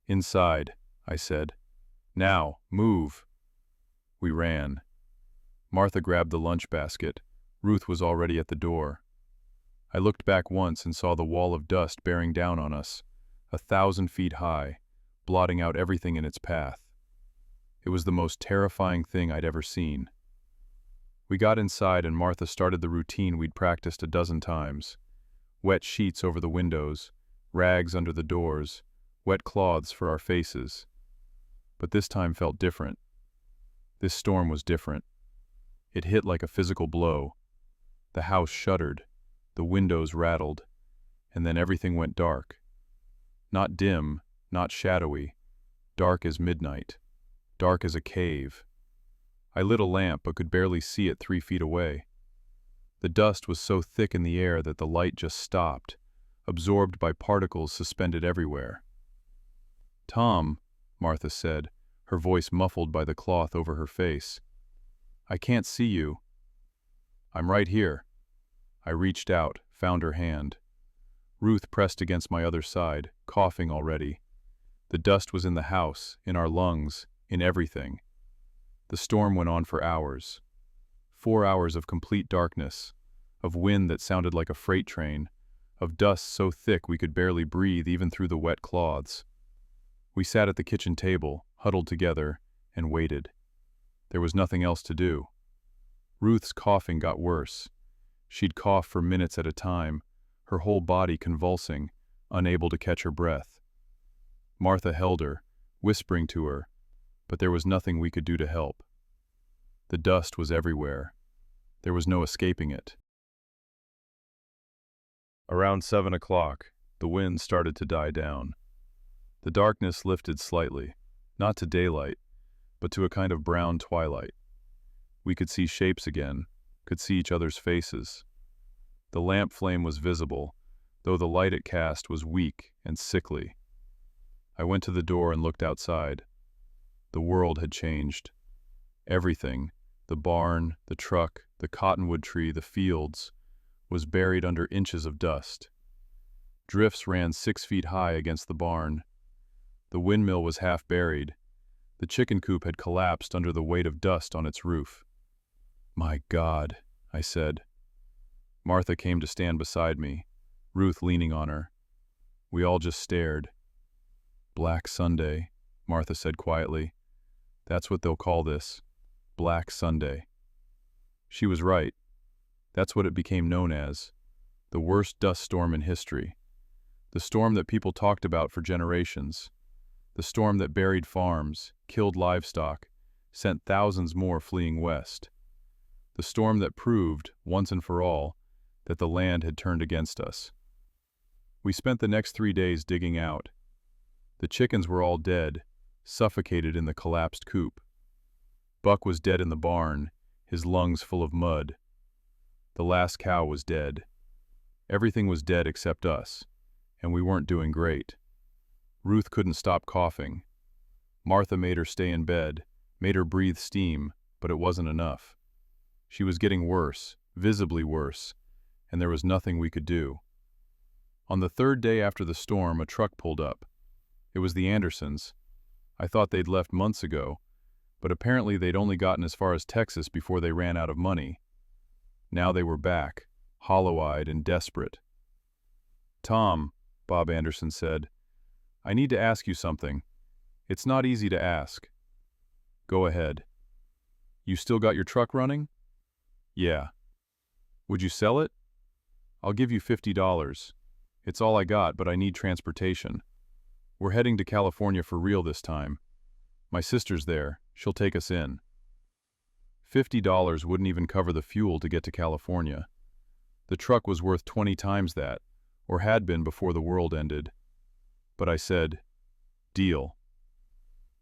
"Inside," I said. "Now, move." We ran. Martha grabbed the lunch basket. Ruth was already at the door. I looked back once and saw the wall of dust bearing down on us, 1,000 feet high, blotting out everything in its path. It was the most terrifying thing I'd ever seen. We got inside and Martha started the routine we'd practiced a dozen times. Wet sheets over the windows, rags under the doors, wet cloths for our faces. But this time felt different. This storm was different. It hit like a physical blow. The house shuddered, the windows rattled, and then everything went dark. Not dim, not shadowy, dark as midnight, dark as a cave. I lit a lamp but could barely see it 3 feet away. The dust was so thick in the air that the light just stopped, absorbed by particles suspended everywhere. "Tom," Martha said, her voice muffled by the cloth over her face. "I can't see you." "I'm right here." I reached out, found her hand. Ruth pressed against my other side, coughing already. The dust was in the house, in our lungs, in everything. The storm went on for hours. 4 hours of complete darkness, of wind that sounded like a freight train, of dust so thick we could barely breathe even through the wet cloths. We sat at the kitchen table, huddled together, and waited. There was nothing else to do. Ruth's coughing got worse. She'd cough for minutes at a time, her whole body convulsing, unable to catch her breath. Martha held her, whispering to her, but there was nothing we could do to help. The dust was everywhere. There was no escaping it. Around 7 o'clock, the wind started to die down. The darkness lifted slightly, not to daylight, but to a kind of brown twilight. We could see shapes again, could see each other's faces. The lamp flame was visible, though the light it cast was weak and sickly. I went to the door and looked outside. The world had changed. Everything, the barn, the truck, the cottonwood tree, the fields, was buried under inches of dust. Drifts ran 6 feet high against the barn. The windmill was half buried. The chicken coop had collapsed under the weight of dust on its roof. "My God," I said. Martha came to stand beside me, Ruth leaning on her. We all just stared. "Black Sunday," Martha said quietly. "That's what they'll call this. Black Sunday." She was right. That's what it became known as. The worst dust storm in history. The storm that people talked about for generations. The storm that buried farms, killed livestock, sent thousands more fleeing west. The storm that proved, once and for all, that the land had turned against us. We spent the next 3 days digging out. The chickens were all dead, suffocated in the collapsed coop. Buck was dead in the barn, his lungs full of mud. The last cow was dead. Everything was dead except us, and we weren't doing great. Ruth couldn't stop coughing. Martha made her stay in bed, made her breathe steam, but it wasn't enough. She was getting worse, visibly worse, and there was nothing we could do. On the third day after the storm, a truck pulled up. It was the Andersons. I thought they'd left months ago, but apparently they'd only gotten as far as Texas before they ran out of money. Now they were back, hollow-eyed and desperate. "Tom," Bob Anderson said, "I need to ask you something. It's not easy to ask." "Go ahead." "You still got your truck running?" "Yeah." "Would you sell it?" "I'll give you $50. It's all I got, but I need transportation. We're heading to California for real this time. My sister's there. She'll take us in." $50 wouldn't even cover the fuel to get to California. The truck was worth 20 times that, or had been before the world ended. But I said, "Deal."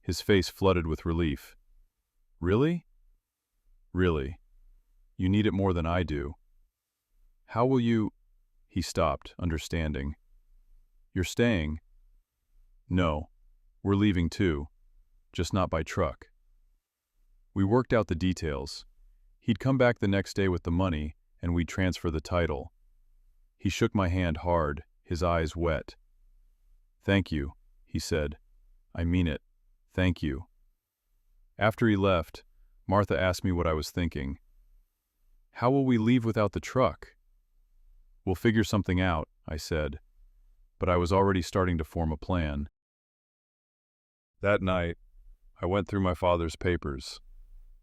His face flooded with relief. "Really?" "Really. You need it more than I do." "How will you—" He stopped, understanding. "You're staying?" "No. We're leaving too. Just not by truck." We worked out the details. He'd come back the next day with the money, and we'd transfer the title. He shook my hand hard, his eyes wet. "Thank you," he said. "I mean it. Thank you." After he left, Martha asked me what I was thinking. "How will we leave without the truck?" "We'll figure something out," I said. But I was already starting to form a plan. That night, I went through my father's papers.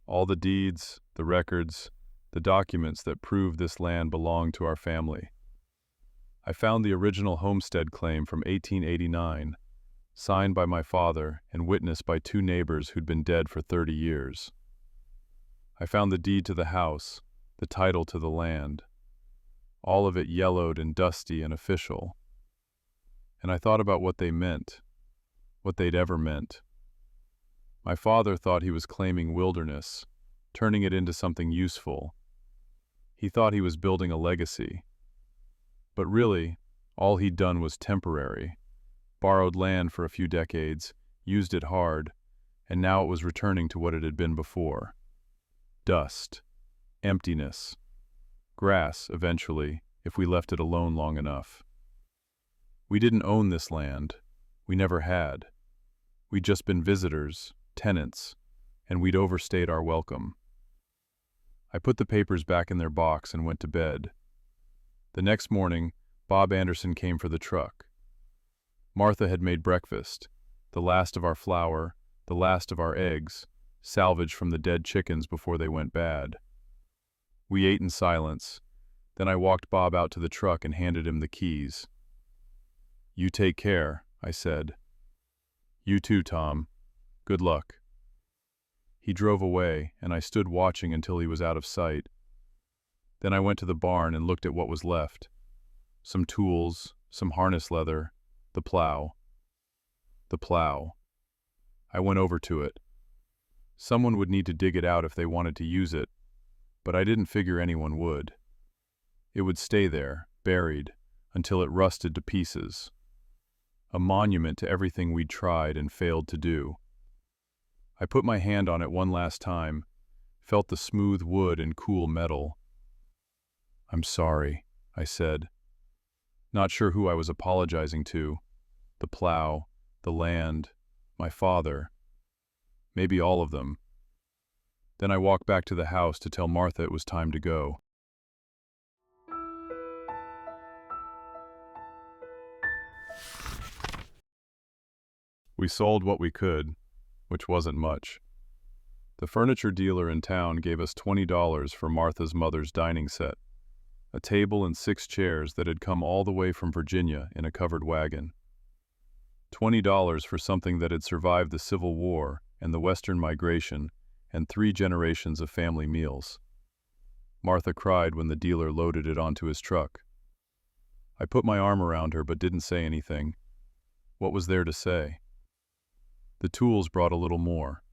All the deeds, the records, the documents that proved this land belonged to our family. I found the original homestead claim from 1889, signed by my father and witnessed by two neighbors who'd been dead for 30 years. I found the deed to the house, the title to the land, all of it yellowed and dusty and official. And I thought about what they meant, what they'd ever meant. My father thought he was claiming wilderness, turning it into something useful. He thought he was building a legacy. But really, all he'd done was temporary. Borrowed land for a few decades, used it hard, and now it was returning to what it had been before. Dust, emptiness, grass, eventually, if we left it alone long enough. We didn't own this land. We never had. We'd just been visitors, tenants, and we'd overstayed our welcome. I put the papers back in their box and went to bed. The next morning, Bob Anderson came for the truck. Martha had made breakfast, the last of our flour, the last of our eggs, salvaged from the dead chickens before they went bad. We ate in silence. Then I walked Bob out to the truck and handed him the keys. "You take care," I said. "You too, Tom. Good luck." He drove away, and I stood watching until he was out of sight. Then I went to the barn and looked at what was left. Some tools, some harness leather, the plow. The plow. I went over to it. Someone would need to dig it out if they wanted to use it, but I didn't figure anyone would. It would stay there, buried, until it rusted to pieces. A monument to everything we'd tried and failed to do. I put my hand on it one last time, felt the smooth wood and cool metal. "I'm sorry," I said. Not sure who I was apologizing to. The plow, the land, my father. Maybe all of them. Then I walked back to the house to tell Martha it was time to go. We sold what we could, which wasn't much. The furniture dealer in town gave us $20 for Martha's mother's dining set, a table and 6 chairs that had come all the way from Virginia in a covered wagon. $20 for something that had survived the Civil War and the Western migration and 3 generations of family meals. Martha cried when the dealer loaded it onto his truck. I put my arm around her but didn't say anything. What was there to say? The tools brought a little more.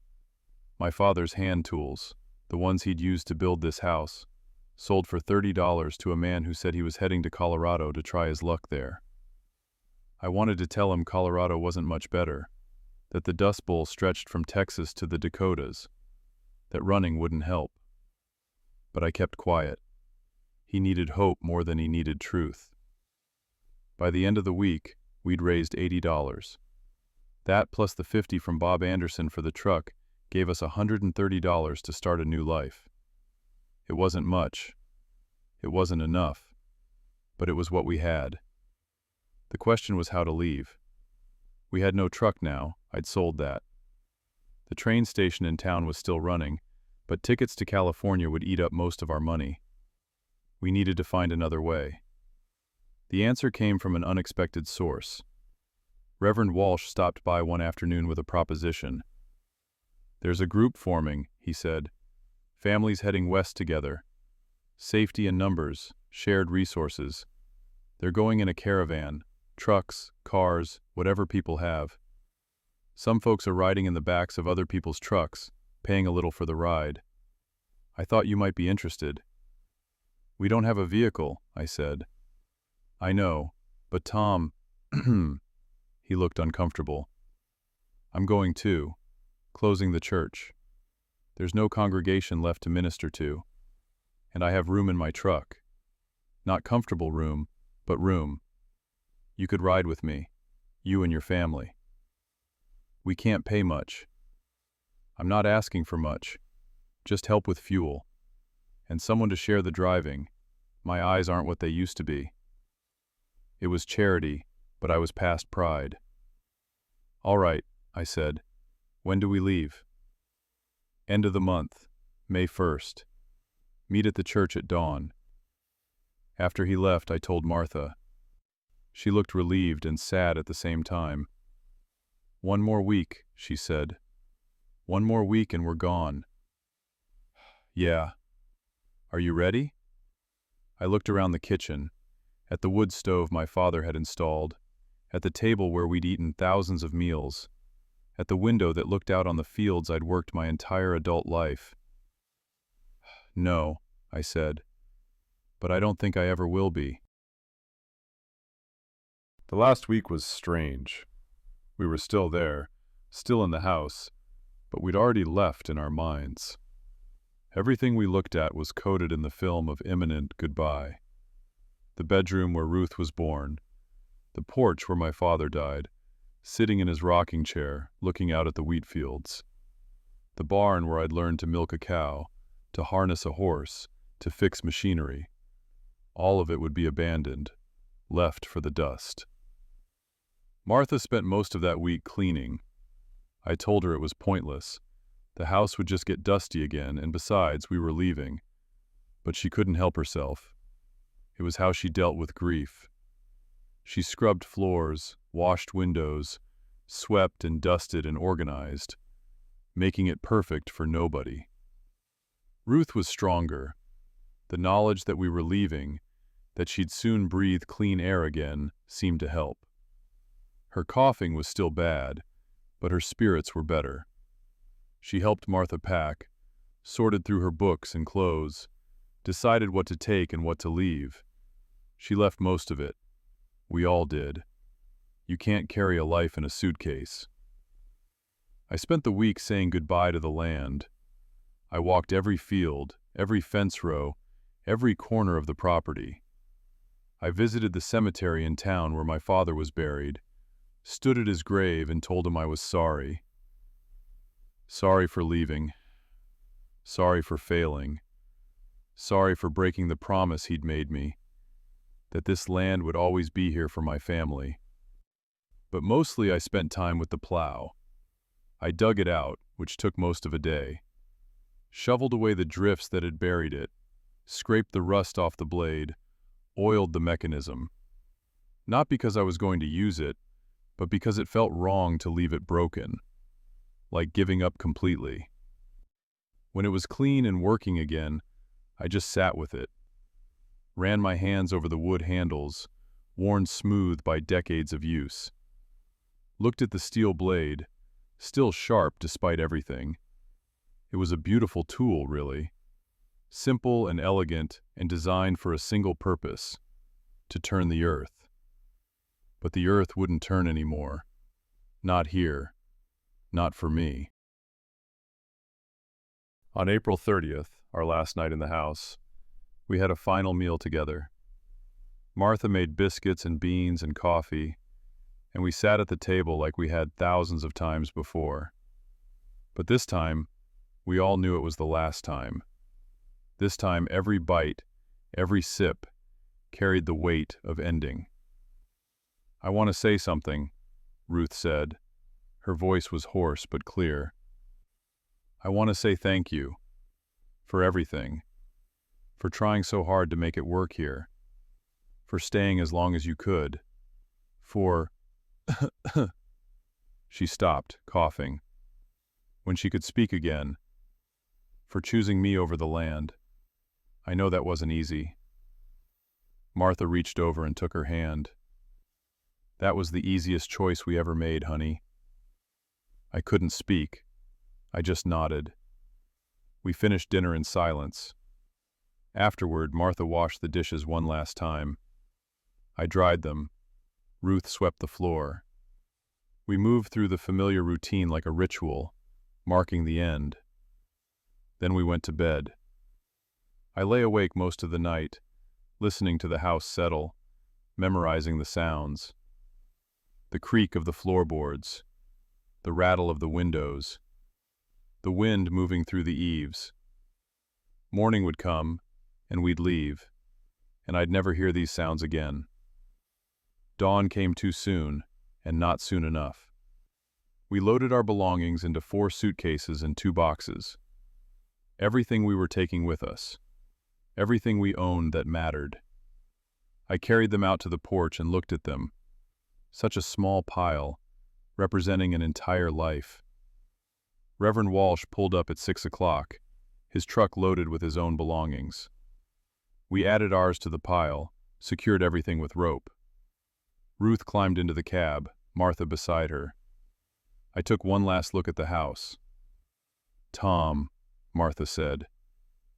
My father's hand tools, the ones he'd used to build this house, sold for $30 to a man who said he was heading to Colorado to try his luck there. I wanted to tell him Colorado wasn't much better, that the Dust Bowl stretched from Texas to the Dakotas, that running wouldn't help. But I kept quiet. He needed hope more than he needed truth. By the end of the week, we'd raised $80. That plus the $50 from Bob Anderson for the truck gave us $130 to start a new life. It wasn't much. It wasn't enough. But it was what we had. The question was how to leave. We had no truck now. I'd sold that. The train station in town was still running, but tickets to California would eat up most of our money. We needed to find another way. The answer came from an unexpected source. Reverend Walsh stopped by one afternoon with a proposition. "There's a group forming," he said. "Families heading west together. Safety in numbers, shared resources. They're going in a caravan, trucks, cars, whatever people have. Some folks are riding in the backs of other people's trucks, paying a little for the ride. I thought you might be interested." "We don't have a vehicle," I said. "I know, but Tom," he looked uncomfortable. "I'm going too, closing the church. There's no congregation left to minister to, and I have room in my truck. Not comfortable room, but room. You could ride with me, you and your family. We can't pay much. I'm not asking for much, just help with fuel, and someone to share the driving. My eyes aren't what they used to be." It was charity, but I was past pride. "All right," I said. "When do we leave?" "End of the month, May 1st. Meet at the church at dawn." After he left, I told Martha. She looked relieved and sad at the same time. "One more week," she said. "One more week and we're gone." "Yeah. Are you ready?" I looked around the kitchen, at the wood stove my father had installed, at the table where we'd eaten thousands of meals, at the window that looked out on the fields I'd worked my entire adult life. "No," I said, "but I don't think I ever will be." The last week was strange. We were still there, still in the house, but we'd already left in our minds. Everything we looked at was coated in the film of imminent goodbye. The bedroom where Ruth was born, the porch where my father died, sitting in his rocking chair, looking out at the wheat fields, the barn where I'd learned to milk a cow, to harness a horse, to fix machinery. All of it would be abandoned, left for the dust. Martha spent most of that week cleaning. I told her it was pointless. The house would just get dusty again, and besides, we were leaving. But she couldn't help herself. It was how she dealt with grief. She scrubbed floors, washed windows, swept and dusted and organized, making it perfect for nobody. Ruth was stronger. The knowledge that we were leaving, that she'd soon breathe clean air again, seemed to help. Her coughing was still bad, but her spirits were better. She helped Martha pack, sorted through her books and clothes, decided what to take and what to leave. She left most of it. We all did. You can't carry a life in a suitcase. I spent the week saying goodbye to the land. I walked every field, every fence row, every corner of the property. I visited the cemetery in town where my father was buried, stood at his grave and told him I was sorry. Sorry for leaving. Sorry for failing. Sorry for breaking the promise he'd made me, that this land would always be here for my family. But mostly I spent time with the plow. I dug it out, which took most of a day, shoveled away the drifts that had buried it, scraped the rust off the blade, oiled the mechanism. Not because I was going to use it, but because it felt wrong to leave it broken, like giving up completely. When it was clean and working again, I just sat with it, ran my hands over the wood handles, worn smooth by decades of use, looked at the steel blade, still sharp despite everything. It was a beautiful tool, really. Simple and elegant and designed for a single purpose, to turn the earth. But the earth wouldn't turn anymore. Not here. Not for me. On April 30th, our last night in the house, we had a final meal together. Martha made biscuits and beans and coffee, and we sat at the table like we had thousands of times before. But this time, we all knew it was the last time. This time, every bite, every sip, carried the weight of ending. "I want to say something," Ruth said. Her voice was hoarse but clear. "I want to say thank you. For everything. For trying so hard to make it work here. For staying as long as you could. For..." She stopped, coughing. When she could speak again. "For choosing me over the land. I know that wasn't easy." Martha reached over and took her hand. "That was the easiest choice we ever made, honey." I couldn't speak. I just nodded. We finished dinner in silence. Afterward, Martha washed the dishes one last time. I dried them. Ruth swept the floor. We moved through the familiar routine like a ritual, marking the end. Then we went to bed. I lay awake most of the night, listening to the house settle, memorizing the sounds. The creak of the floorboards, the rattle of the windows, the wind moving through the eaves. Morning would come, and we'd leave, and I'd never hear these sounds again. Dawn came too soon, and not soon enough. We loaded our belongings into 4 suitcases and 2 boxes. Everything we were taking with us. Everything we owned that mattered. I carried them out to the porch and looked at them. Such a small pile, representing an entire life. Reverend Walsh pulled up at 6 o'clock, his truck loaded with his own belongings. We added ours to the pile, secured everything with rope. Ruth climbed into the cab, Martha beside her. I took one last look at the house. "Tom," Martha said,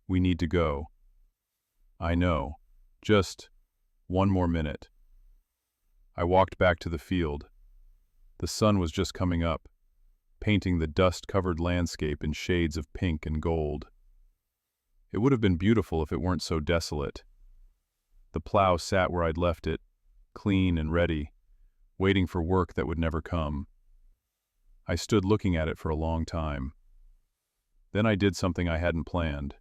"we need to go." "I know. Just one more minute." I walked back to the field. The sun was just coming up, painting the dust-covered landscape in shades of pink and gold. It would have been beautiful if it weren't so desolate. The plow sat where I'd left it, clean and ready, waiting for work that would never come. I stood looking at it for a long time. Then I did something I hadn't planned.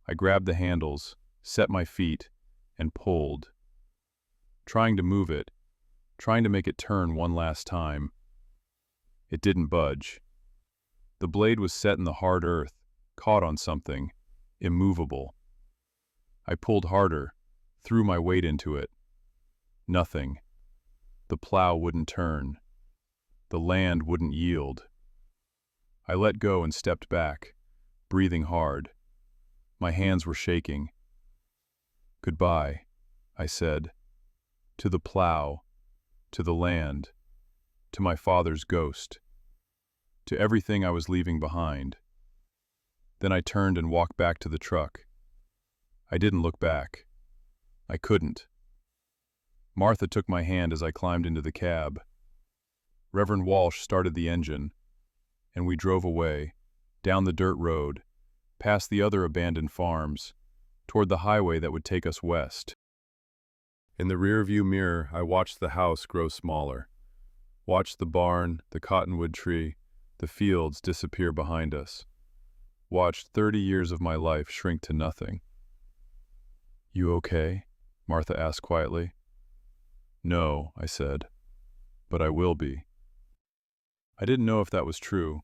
I grabbed the handles, set my feet, and pulled. Trying to move it, trying to make it turn one last time. It didn't budge. The blade was set in the hard earth, caught on something, immovable. I pulled harder, threw my weight into it. Nothing. The plow wouldn't turn. The land wouldn't yield. I let go and stepped back, breathing hard. My hands were shaking. "Goodbye," I said. "To the plow, to the land, to my father's ghost, to everything I was leaving behind." Then I turned and walked back to the truck. I didn't look back. I couldn't. Martha took my hand as I climbed into the cab. Reverend Walsh started the engine, and we drove away, down the dirt road, past the other abandoned farms, toward the highway that would take us west. In the rearview mirror, I watched the house grow smaller, watched the barn, the cottonwood tree, the fields disappear behind us, watched 30 years of my life shrink to nothing. "You okay?" Martha asked quietly. "No," I said, "but I will be." I didn't know if that was true,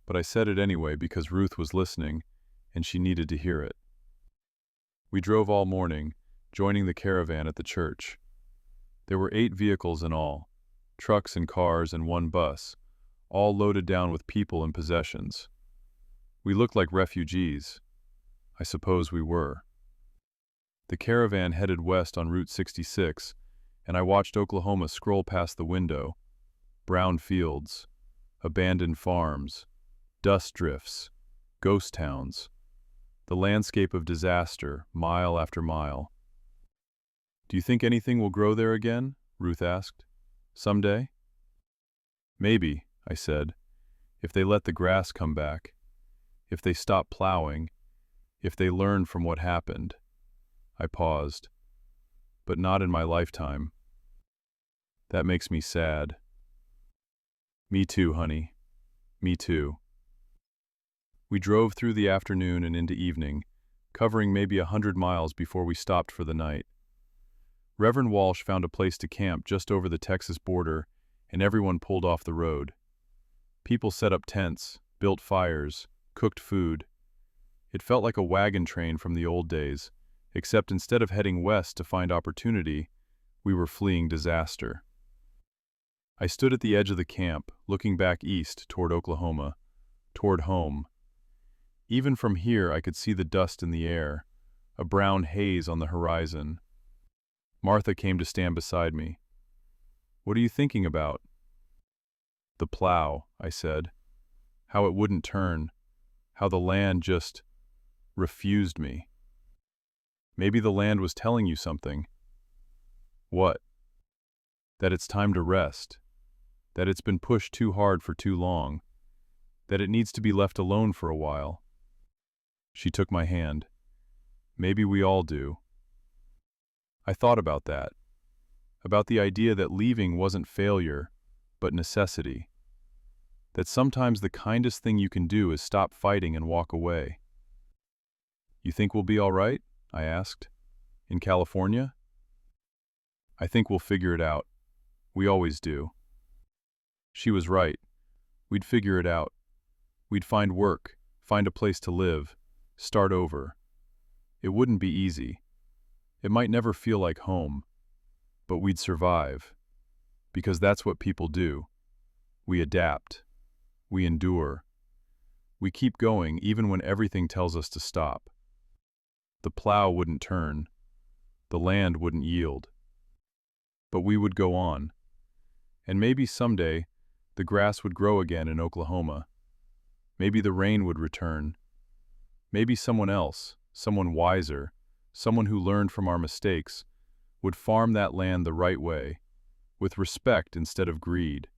but I said it anyway because Ruth was listening, and she needed to hear it. We drove all morning, joining the caravan at the church. There were 8 vehicles in all, trucks and cars and 1 bus, all loaded down with people and possessions. We looked like refugees. I suppose we were. The caravan headed west on Route 66, and I watched Oklahoma scroll past the window. Brown fields, abandoned farms, dust drifts, ghost towns, the landscape of disaster, mile after mile. "Do you think anything will grow there again?" Ruth asked. "Someday?" "Maybe," I said, "if they let the grass come back, if they stop plowing, if they learn from what happened." I paused. "But not in my lifetime." "That makes me sad." "Me too, honey. Me too." We drove through the afternoon and into evening, covering maybe 100 miles before we stopped for the night. Reverend Walsh found a place to camp just over the Texas border, and everyone pulled off the road. People set up tents, built fires, cooked food. It felt like a wagon train from the old days, except instead of heading west to find opportunity, we were fleeing disaster. I stood at the edge of the camp, looking back east toward Oklahoma, toward home. Even from here I could see the dust in the air, a brown haze on the horizon. Martha came to stand beside me. "What are you thinking about?" "The plow," I said. "How it wouldn't turn. How the land just refused me." "Maybe the land was telling you something." "What?" "That it's time to rest. That it's been pushed too hard for too long. That it needs to be left alone for a while." She took my hand. "Maybe we all do." I thought about that. About the idea that leaving wasn't failure, but necessity. That sometimes the kindest thing you can do is stop fighting and walk away. "You think we'll be all right?" I asked. "In California?" "I think we'll figure it out. We always do." She was right. We'd figure it out. We'd find work, find a place to live, start over. It wouldn't be easy. It might never feel like home. But we'd survive. Because that's what people do. We adapt. We endure. We keep going even when everything tells us to stop. The plow wouldn't turn. The land wouldn't yield. But we would go on. And maybe someday, the grass would grow again in Oklahoma. Maybe the rain would return. Maybe someone else, someone wiser, someone who learned from our mistakes, would farm that land the right way, with respect instead of greed,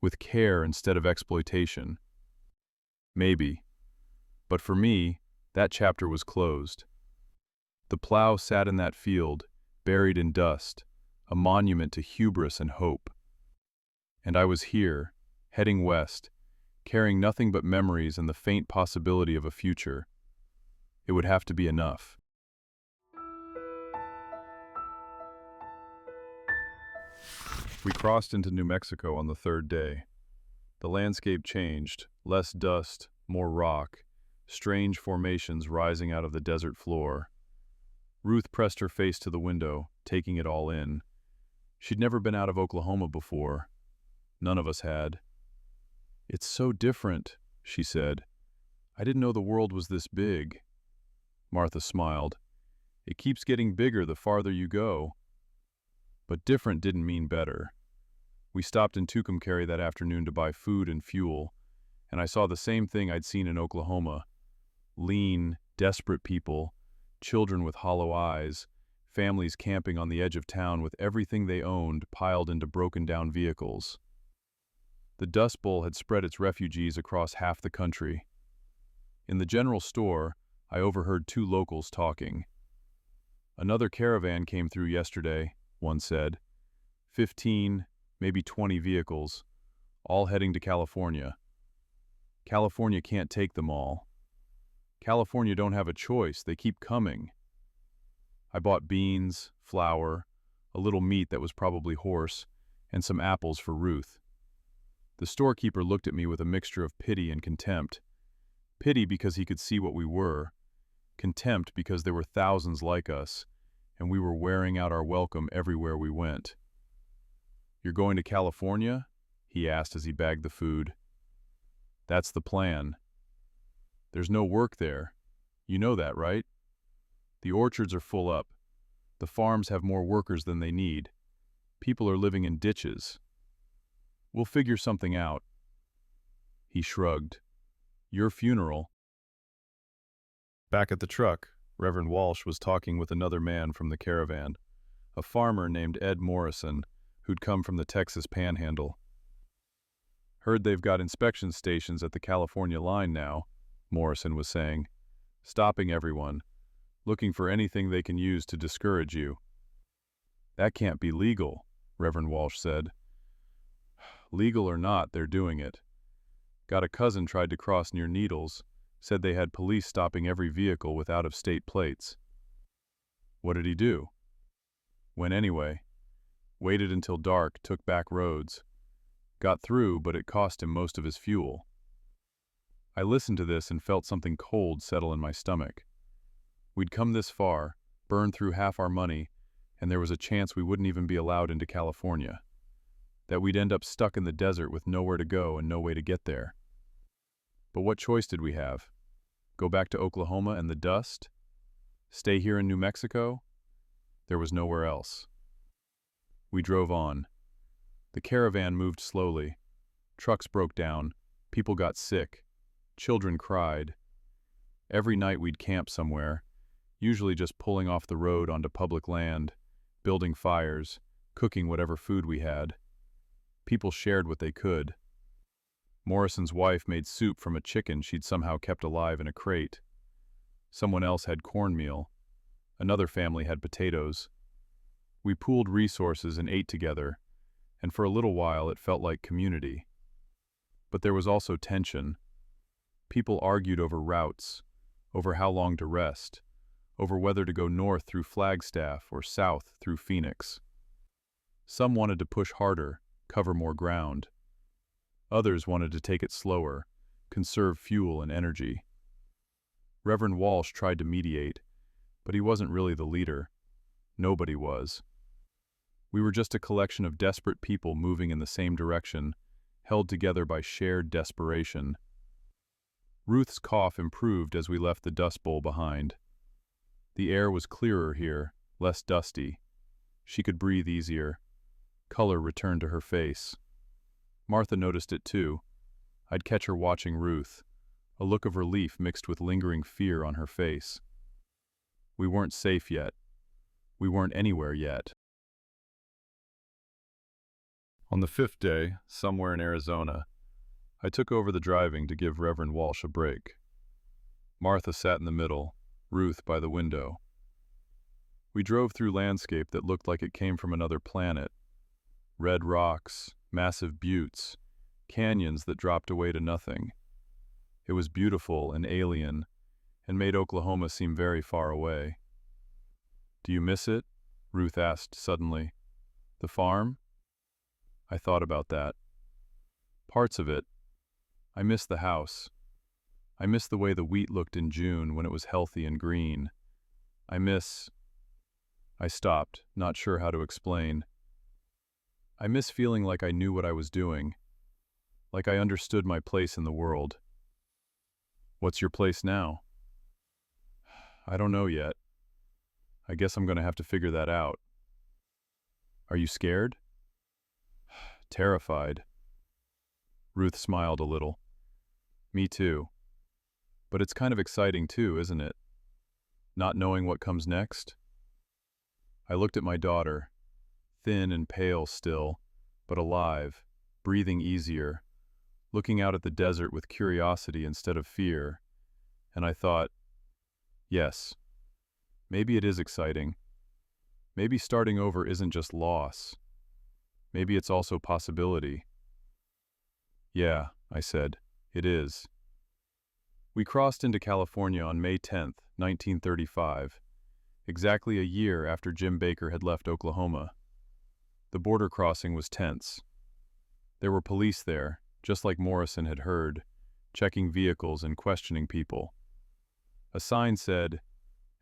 with care instead of exploitation. Maybe. But for me, that chapter was closed. The plow sat in that field, buried in dust, a monument to hubris and hope. And I was here, heading west, carrying nothing but memories and the faint possibility of a future. It would have to be enough. We crossed into New Mexico on the third day. The landscape changed, less dust, more rock, strange formations rising out of the desert floor. Ruth pressed her face to the window, taking it all in. She'd never been out of Oklahoma before. None of us had. "It's so different," she said. "I didn't know the world was this big." Martha smiled. "It keeps getting bigger the farther you go." But different didn't mean better. We stopped in Tucumcari that afternoon to buy food and fuel, and I saw the same thing I'd seen in Oklahoma. Lean, desperate people, children with hollow eyes, families camping on the edge of town with everything they owned piled into broken-down vehicles. The Dust Bowl had spread its refugees across half the country. In the general store, I overheard two locals talking. "Another caravan came through yesterday," one said. 15, maybe 20 vehicles, all heading to California. California can't take them all. California don't have a choice, they keep coming. I bought beans, flour, a little meat that was probably horse, and some apples for Ruth. The storekeeper looked at me with a mixture of pity and contempt. Pity because he could see what we were, contempt because there were thousands like us, and we were wearing out our welcome everywhere we went. "You're going to California?" he asked as he bagged the food. "That's the plan." "There's no work there. You know that, right? The orchards are full up. The farms have more workers than they need. People are living in ditches. We'll figure something out." He shrugged. Your funeral? Back at the truck, Reverend Walsh was talking with another man from the caravan, a farmer named Ed Morrison, who'd come from the Texas Panhandle. Heard they've got inspection stations at the California line now, Morrison was saying, stopping everyone, looking for anything they can use to discourage you. That can't be legal, Reverend Walsh said. Legal or not, they're doing it. Got a cousin tried to cross near Needles, said they had police stopping every vehicle with out-of-state plates. What did he do? Went anyway. Waited until dark, took back roads. Got through, but it cost him most of his fuel. I listened to this and felt something cold settle in my stomach. We'd come this far, burned through half our money, and there was a chance we wouldn't even be allowed into California. That we'd end up stuck in the desert with nowhere to go and no way to get there. But what choice did we have? Go back to Oklahoma and the dust? Stay here in New Mexico? There was nowhere else. We drove on. The caravan moved slowly. Trucks broke down. People got sick. Children cried. Every night we'd camp somewhere, usually just pulling off the road onto public land, building fires, cooking whatever food we had. People shared what they could. Morrison's wife made soup from a chicken she'd somehow kept alive in a crate. Someone else had cornmeal. Another family had potatoes. We pooled resources and ate together, and for a little while it felt like community. But there was also tension. People argued over routes, over how long to rest, over whether to go north through Flagstaff or south through Phoenix. Some wanted to push harder, cover more ground. Others wanted to take it slower, conserve fuel and energy. Reverend Walsh tried to mediate, but he wasn't really the leader. Nobody was. We were just a collection of desperate people moving in the same direction, held together by shared desperation. Ruth's cough improved as we left the Dust Bowl behind. The air was clearer here, less dusty. She could breathe easier. Color returned to her face. Martha noticed it too. I'd catch her watching Ruth, a look of relief mixed with lingering fear on her face. We weren't safe yet. We weren't anywhere yet. On the 5th day, somewhere in Arizona, I took over the driving to give Reverend Walsh a break. Martha sat in the middle, Ruth by the window. We drove through landscape that looked like it came from another planet. Red rocks, massive buttes, canyons that dropped away to nothing. It was beautiful and alien, and made Oklahoma seem very far away. Do you miss it? Ruth asked suddenly. The farm? I thought about that. Parts of it. I miss the house. I miss the way the wheat looked in June when it was healthy and green. I stopped, not sure how to explain. I miss feeling like I knew what I was doing, like I understood my place in the world. What's your place now? I don't know yet. I guess I'm going to have to figure that out. Are you scared? Terrified. Ruth smiled a little. Me too. But it's kind of exciting too, isn't it? Not knowing what comes next? I looked at my daughter, thin and pale still, but alive, breathing easier, looking out at the desert with curiosity instead of fear, and I thought, yes, maybe it is exciting. Maybe starting over isn't just loss. Maybe it's also possibility. Yeah, I said, it is. We crossed into California on May 10th, 1935, exactly a year after Jim Baker had left Oklahoma. The border crossing was tense. There were police there, just like Morrison had heard, checking vehicles and questioning people. A sign said,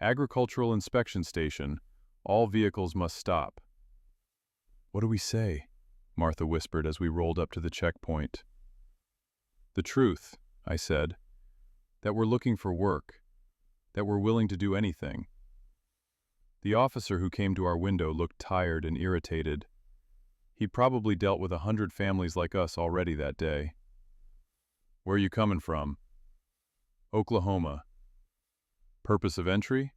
"Agricultural Inspection Station. All vehicles must stop." What do we say? Martha whispered as we rolled up to the checkpoint. The truth, I said. That we're looking for work. That we're willing to do anything. The officer who came to our window looked tired and irritated. He'd probably dealt with 100 families like us already that day. Where are you coming from? Oklahoma. Purpose of entry?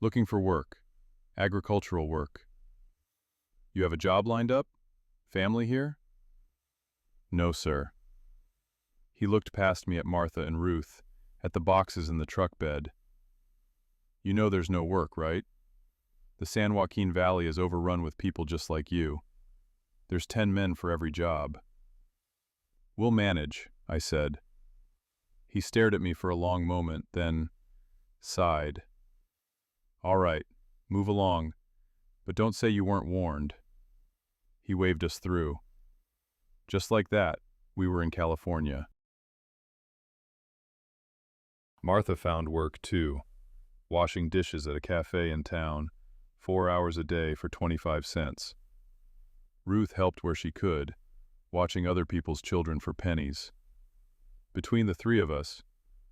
Looking for work. Agricultural work. You have a job lined up? Family here? No, sir. He looked past me at Martha and Ruth, at the boxes in the truck bed. You know there's no work, right? The San Joaquin Valley is overrun with people just like you. There's 10 men for every job. We'll manage, I said. He stared at me for a long moment, then sighed. All right, move along, but don't say you weren't warned. He waved us through. Just like that, we were in California. Martha found work too, washing dishes at a cafe in town, 4 hours a day for 25 cents. Ruth helped where she could, watching other people's children for pennies. Between the three of us,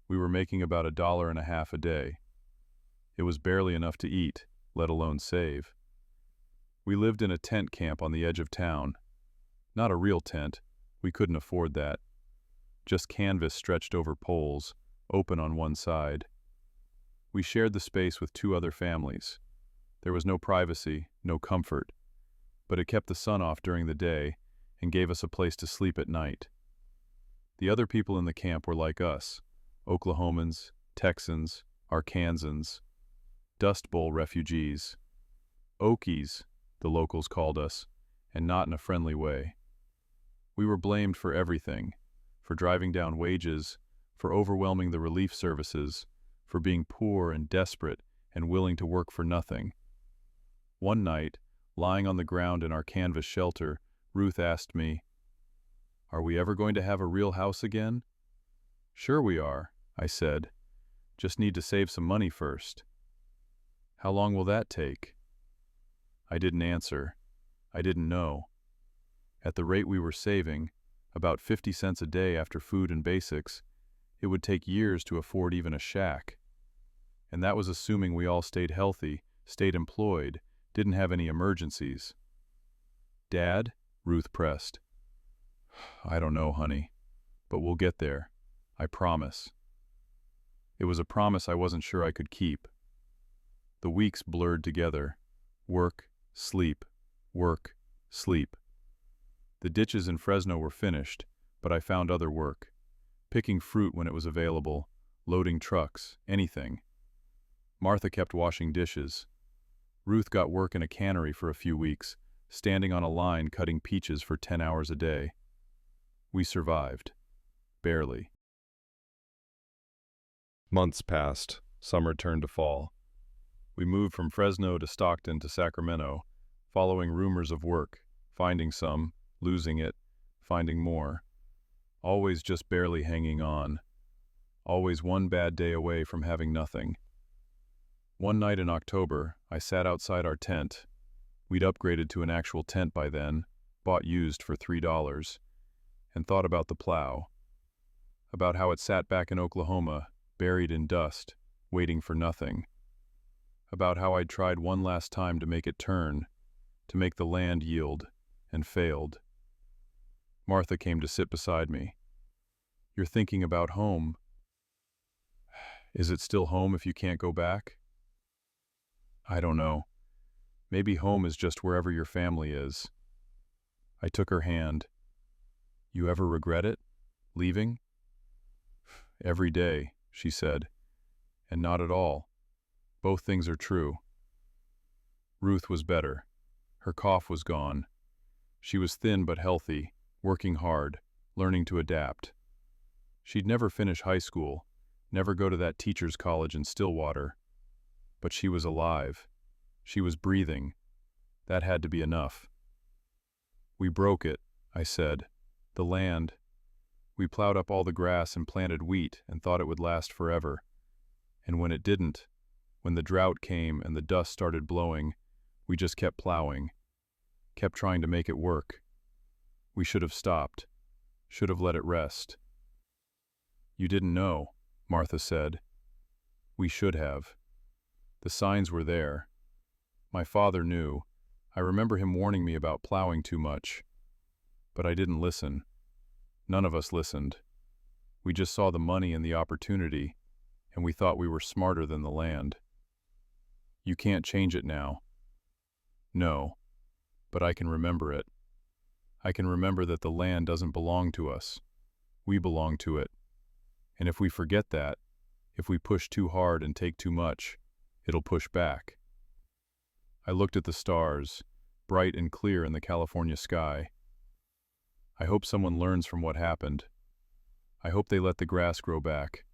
we were making about $1.50 a day. It was barely enough to eat, let alone save. We lived in a tent camp on the edge of town. Not a real tent, we couldn't afford that. Just canvas stretched over poles, open on one side. We shared the space with 2 other families. There was no privacy, no comfort, but it kept the sun off during the day and gave us a place to sleep at night. The other people in the camp were like us, Oklahomans, Texans, Arkansans, Dust Bowl refugees. Okies, the locals called us, and not in a friendly way. We were blamed for everything, for driving down wages, for overwhelming the relief services, for being poor and desperate and willing to work for nothing. One night, lying on the ground in our canvas shelter, Ruth asked me, "Are we ever going to have a real house again?" "Sure we are," I said. "Just need to save some money first." "How long will that take?" I didn't answer. I didn't know. At the rate we were saving, about 50 cents a day after food and basics, it would take years to afford even a shack. And that was assuming we all stayed healthy, stayed employed, didn't have any emergencies. "Dad?" Ruth pressed. "I don't know, honey, but we'll get there. I promise." It was a promise I wasn't sure I could keep. The weeks blurred together. Work, sleep, work, sleep. The ditches in Fresno were finished, but I found other work. Picking fruit when it was available, loading trucks, anything. Martha kept washing dishes. Ruth got work in a cannery for a few weeks, standing on a line cutting peaches for 10 hours a day. We survived. Barely. Months passed. Summer turned to fall. We moved from Fresno to Stockton to Sacramento, following rumors of work, finding some, losing it, finding more. Always just barely hanging on. Always one bad day away from having nothing. One night in October, I sat outside our tent. We'd upgraded to an actual tent by then, bought used for $3, and thought about the plow. About how it sat back in Oklahoma, buried in dust, waiting for nothing. About how I'd tried one last time to make it turn, to make the land yield, and failed. Martha came to sit beside me. "You're thinking about home. Is it still home if you can't go back?" "I don't know. Maybe home is just wherever your family is." I took her hand. "You ever regret it? Leaving?" "Every day," she said. "And not at all. Both things are true." Ruth was better. Her cough was gone. She was thin but healthy, working hard, learning to adapt. She'd never finish high school, never go to that teacher's college in Stillwater. But she was alive. She was breathing. That had to be enough. "We broke it," I said. "The land. We plowed up all the grass and planted wheat and thought it would last forever. And when it didn't, when the drought came and the dust started blowing, we just kept plowing, kept trying to make it work. We should have stopped, should have let it rest." "You didn't know," Martha said. "We should have. The signs were there. My father knew. I remember him warning me about plowing too much. But I didn't listen. None of us listened. We just saw the money and the opportunity, and we thought we were smarter than the land. You can't change it now. No, but I can remember it. I can remember that the land doesn't belong to us. We belong to it. And if we forget that, if we push too hard and take too much, it'll push back. I looked at the stars, bright and clear in the California sky. I hope someone learns from what happened. I hope they let the grass grow back.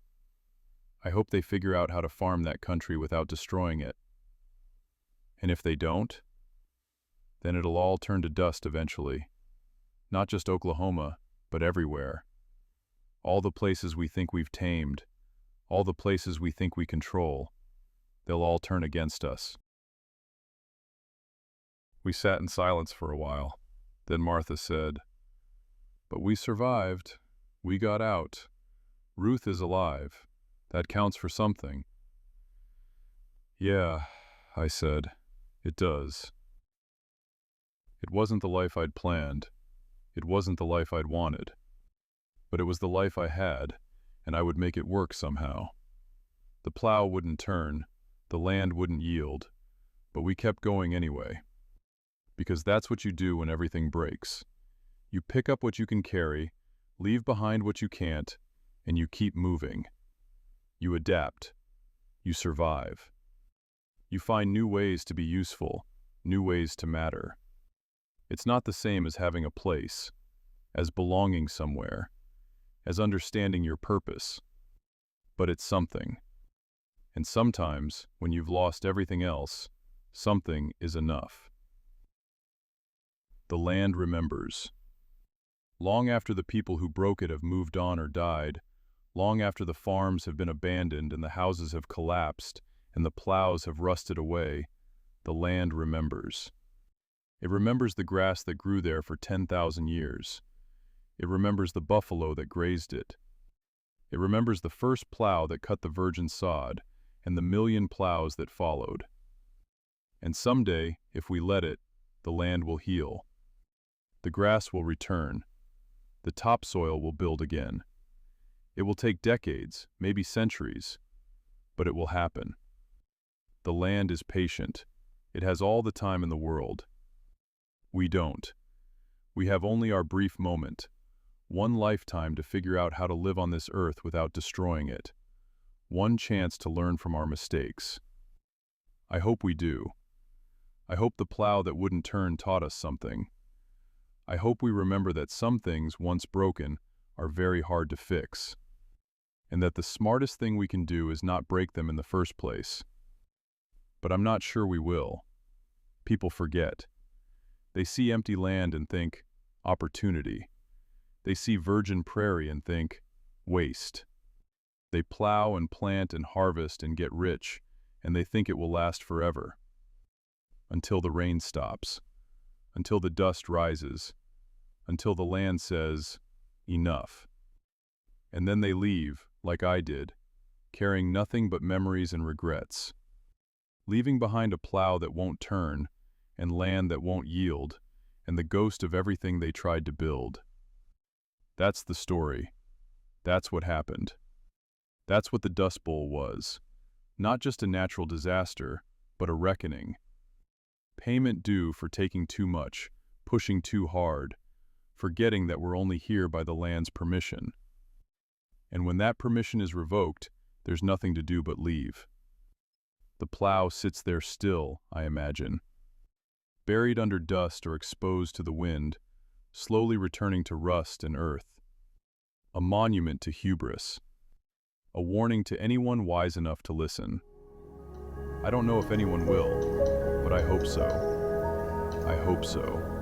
I hope they figure out how to farm that country without destroying it. And if they don't, then it'll all turn to dust eventually. Not just Oklahoma, but everywhere. All the places we think we've tamed, all the places we think we control, they'll all turn against us. We sat in silence for a while. Then Martha said, "But we survived. We got out. Ruth is alive. That counts for something." "Yeah," I said, "it does." It wasn't the life I'd planned. It wasn't the life I'd wanted. But it was the life I had, and I would make it work somehow. The plow wouldn't turn, the land wouldn't yield, but we kept going anyway. Because that's what you do when everything breaks. You pick up what you can carry, leave behind what you can't, and you keep moving. You adapt. You survive. You find new ways to be useful, new ways to matter. It's not the same as having a place, as belonging somewhere, as understanding your purpose. But it's something. And sometimes, when you've lost everything else, something is enough. The land remembers. Long after the people who broke it have moved on or died, long after the farms have been abandoned and the houses have collapsed and the plows have rusted away, the land remembers. It remembers the grass that grew there for 10,000 years. It remembers the buffalo that grazed it. It remembers the first plow that cut the virgin sod and the million plows that followed. And someday, if we let it, the land will heal. The grass will return. The topsoil will build again. It will take decades, maybe centuries, but it will happen. The land is patient. It has all the time in the world. We don't. We have only our brief moment, one lifetime to figure out how to live on this earth without destroying it, one chance to learn from our mistakes. I hope we do. I hope the plow that wouldn't turn taught us something. I hope we remember that some things, once broken, are very hard to fix, and that the smartest thing we can do is not break them in the first place. But I'm not sure we will. People forget. They see empty land and think, opportunity. They see virgin prairie and think, waste. They plow and plant and harvest and get rich, and they think it will last forever. Until the rain stops, until the dust rises, until the land says, enough. And then they leave, like I did, carrying nothing but memories and regrets, leaving behind a plow that won't turn, and land that won't yield, and the ghost of everything they tried to build. That's the story. That's what happened. That's what the Dust Bowl was. Not just a natural disaster, but a reckoning. Payment due for taking too much, pushing too hard, forgetting that we're only here by the land's permission. And when that permission is revoked, there's nothing to do but leave. The plow sits there still, I imagine, buried under dust or exposed to the wind, slowly returning to rust and earth. A monument to hubris. A warning to anyone wise enough to listen. I don't know if anyone will, but I hope so. I hope so.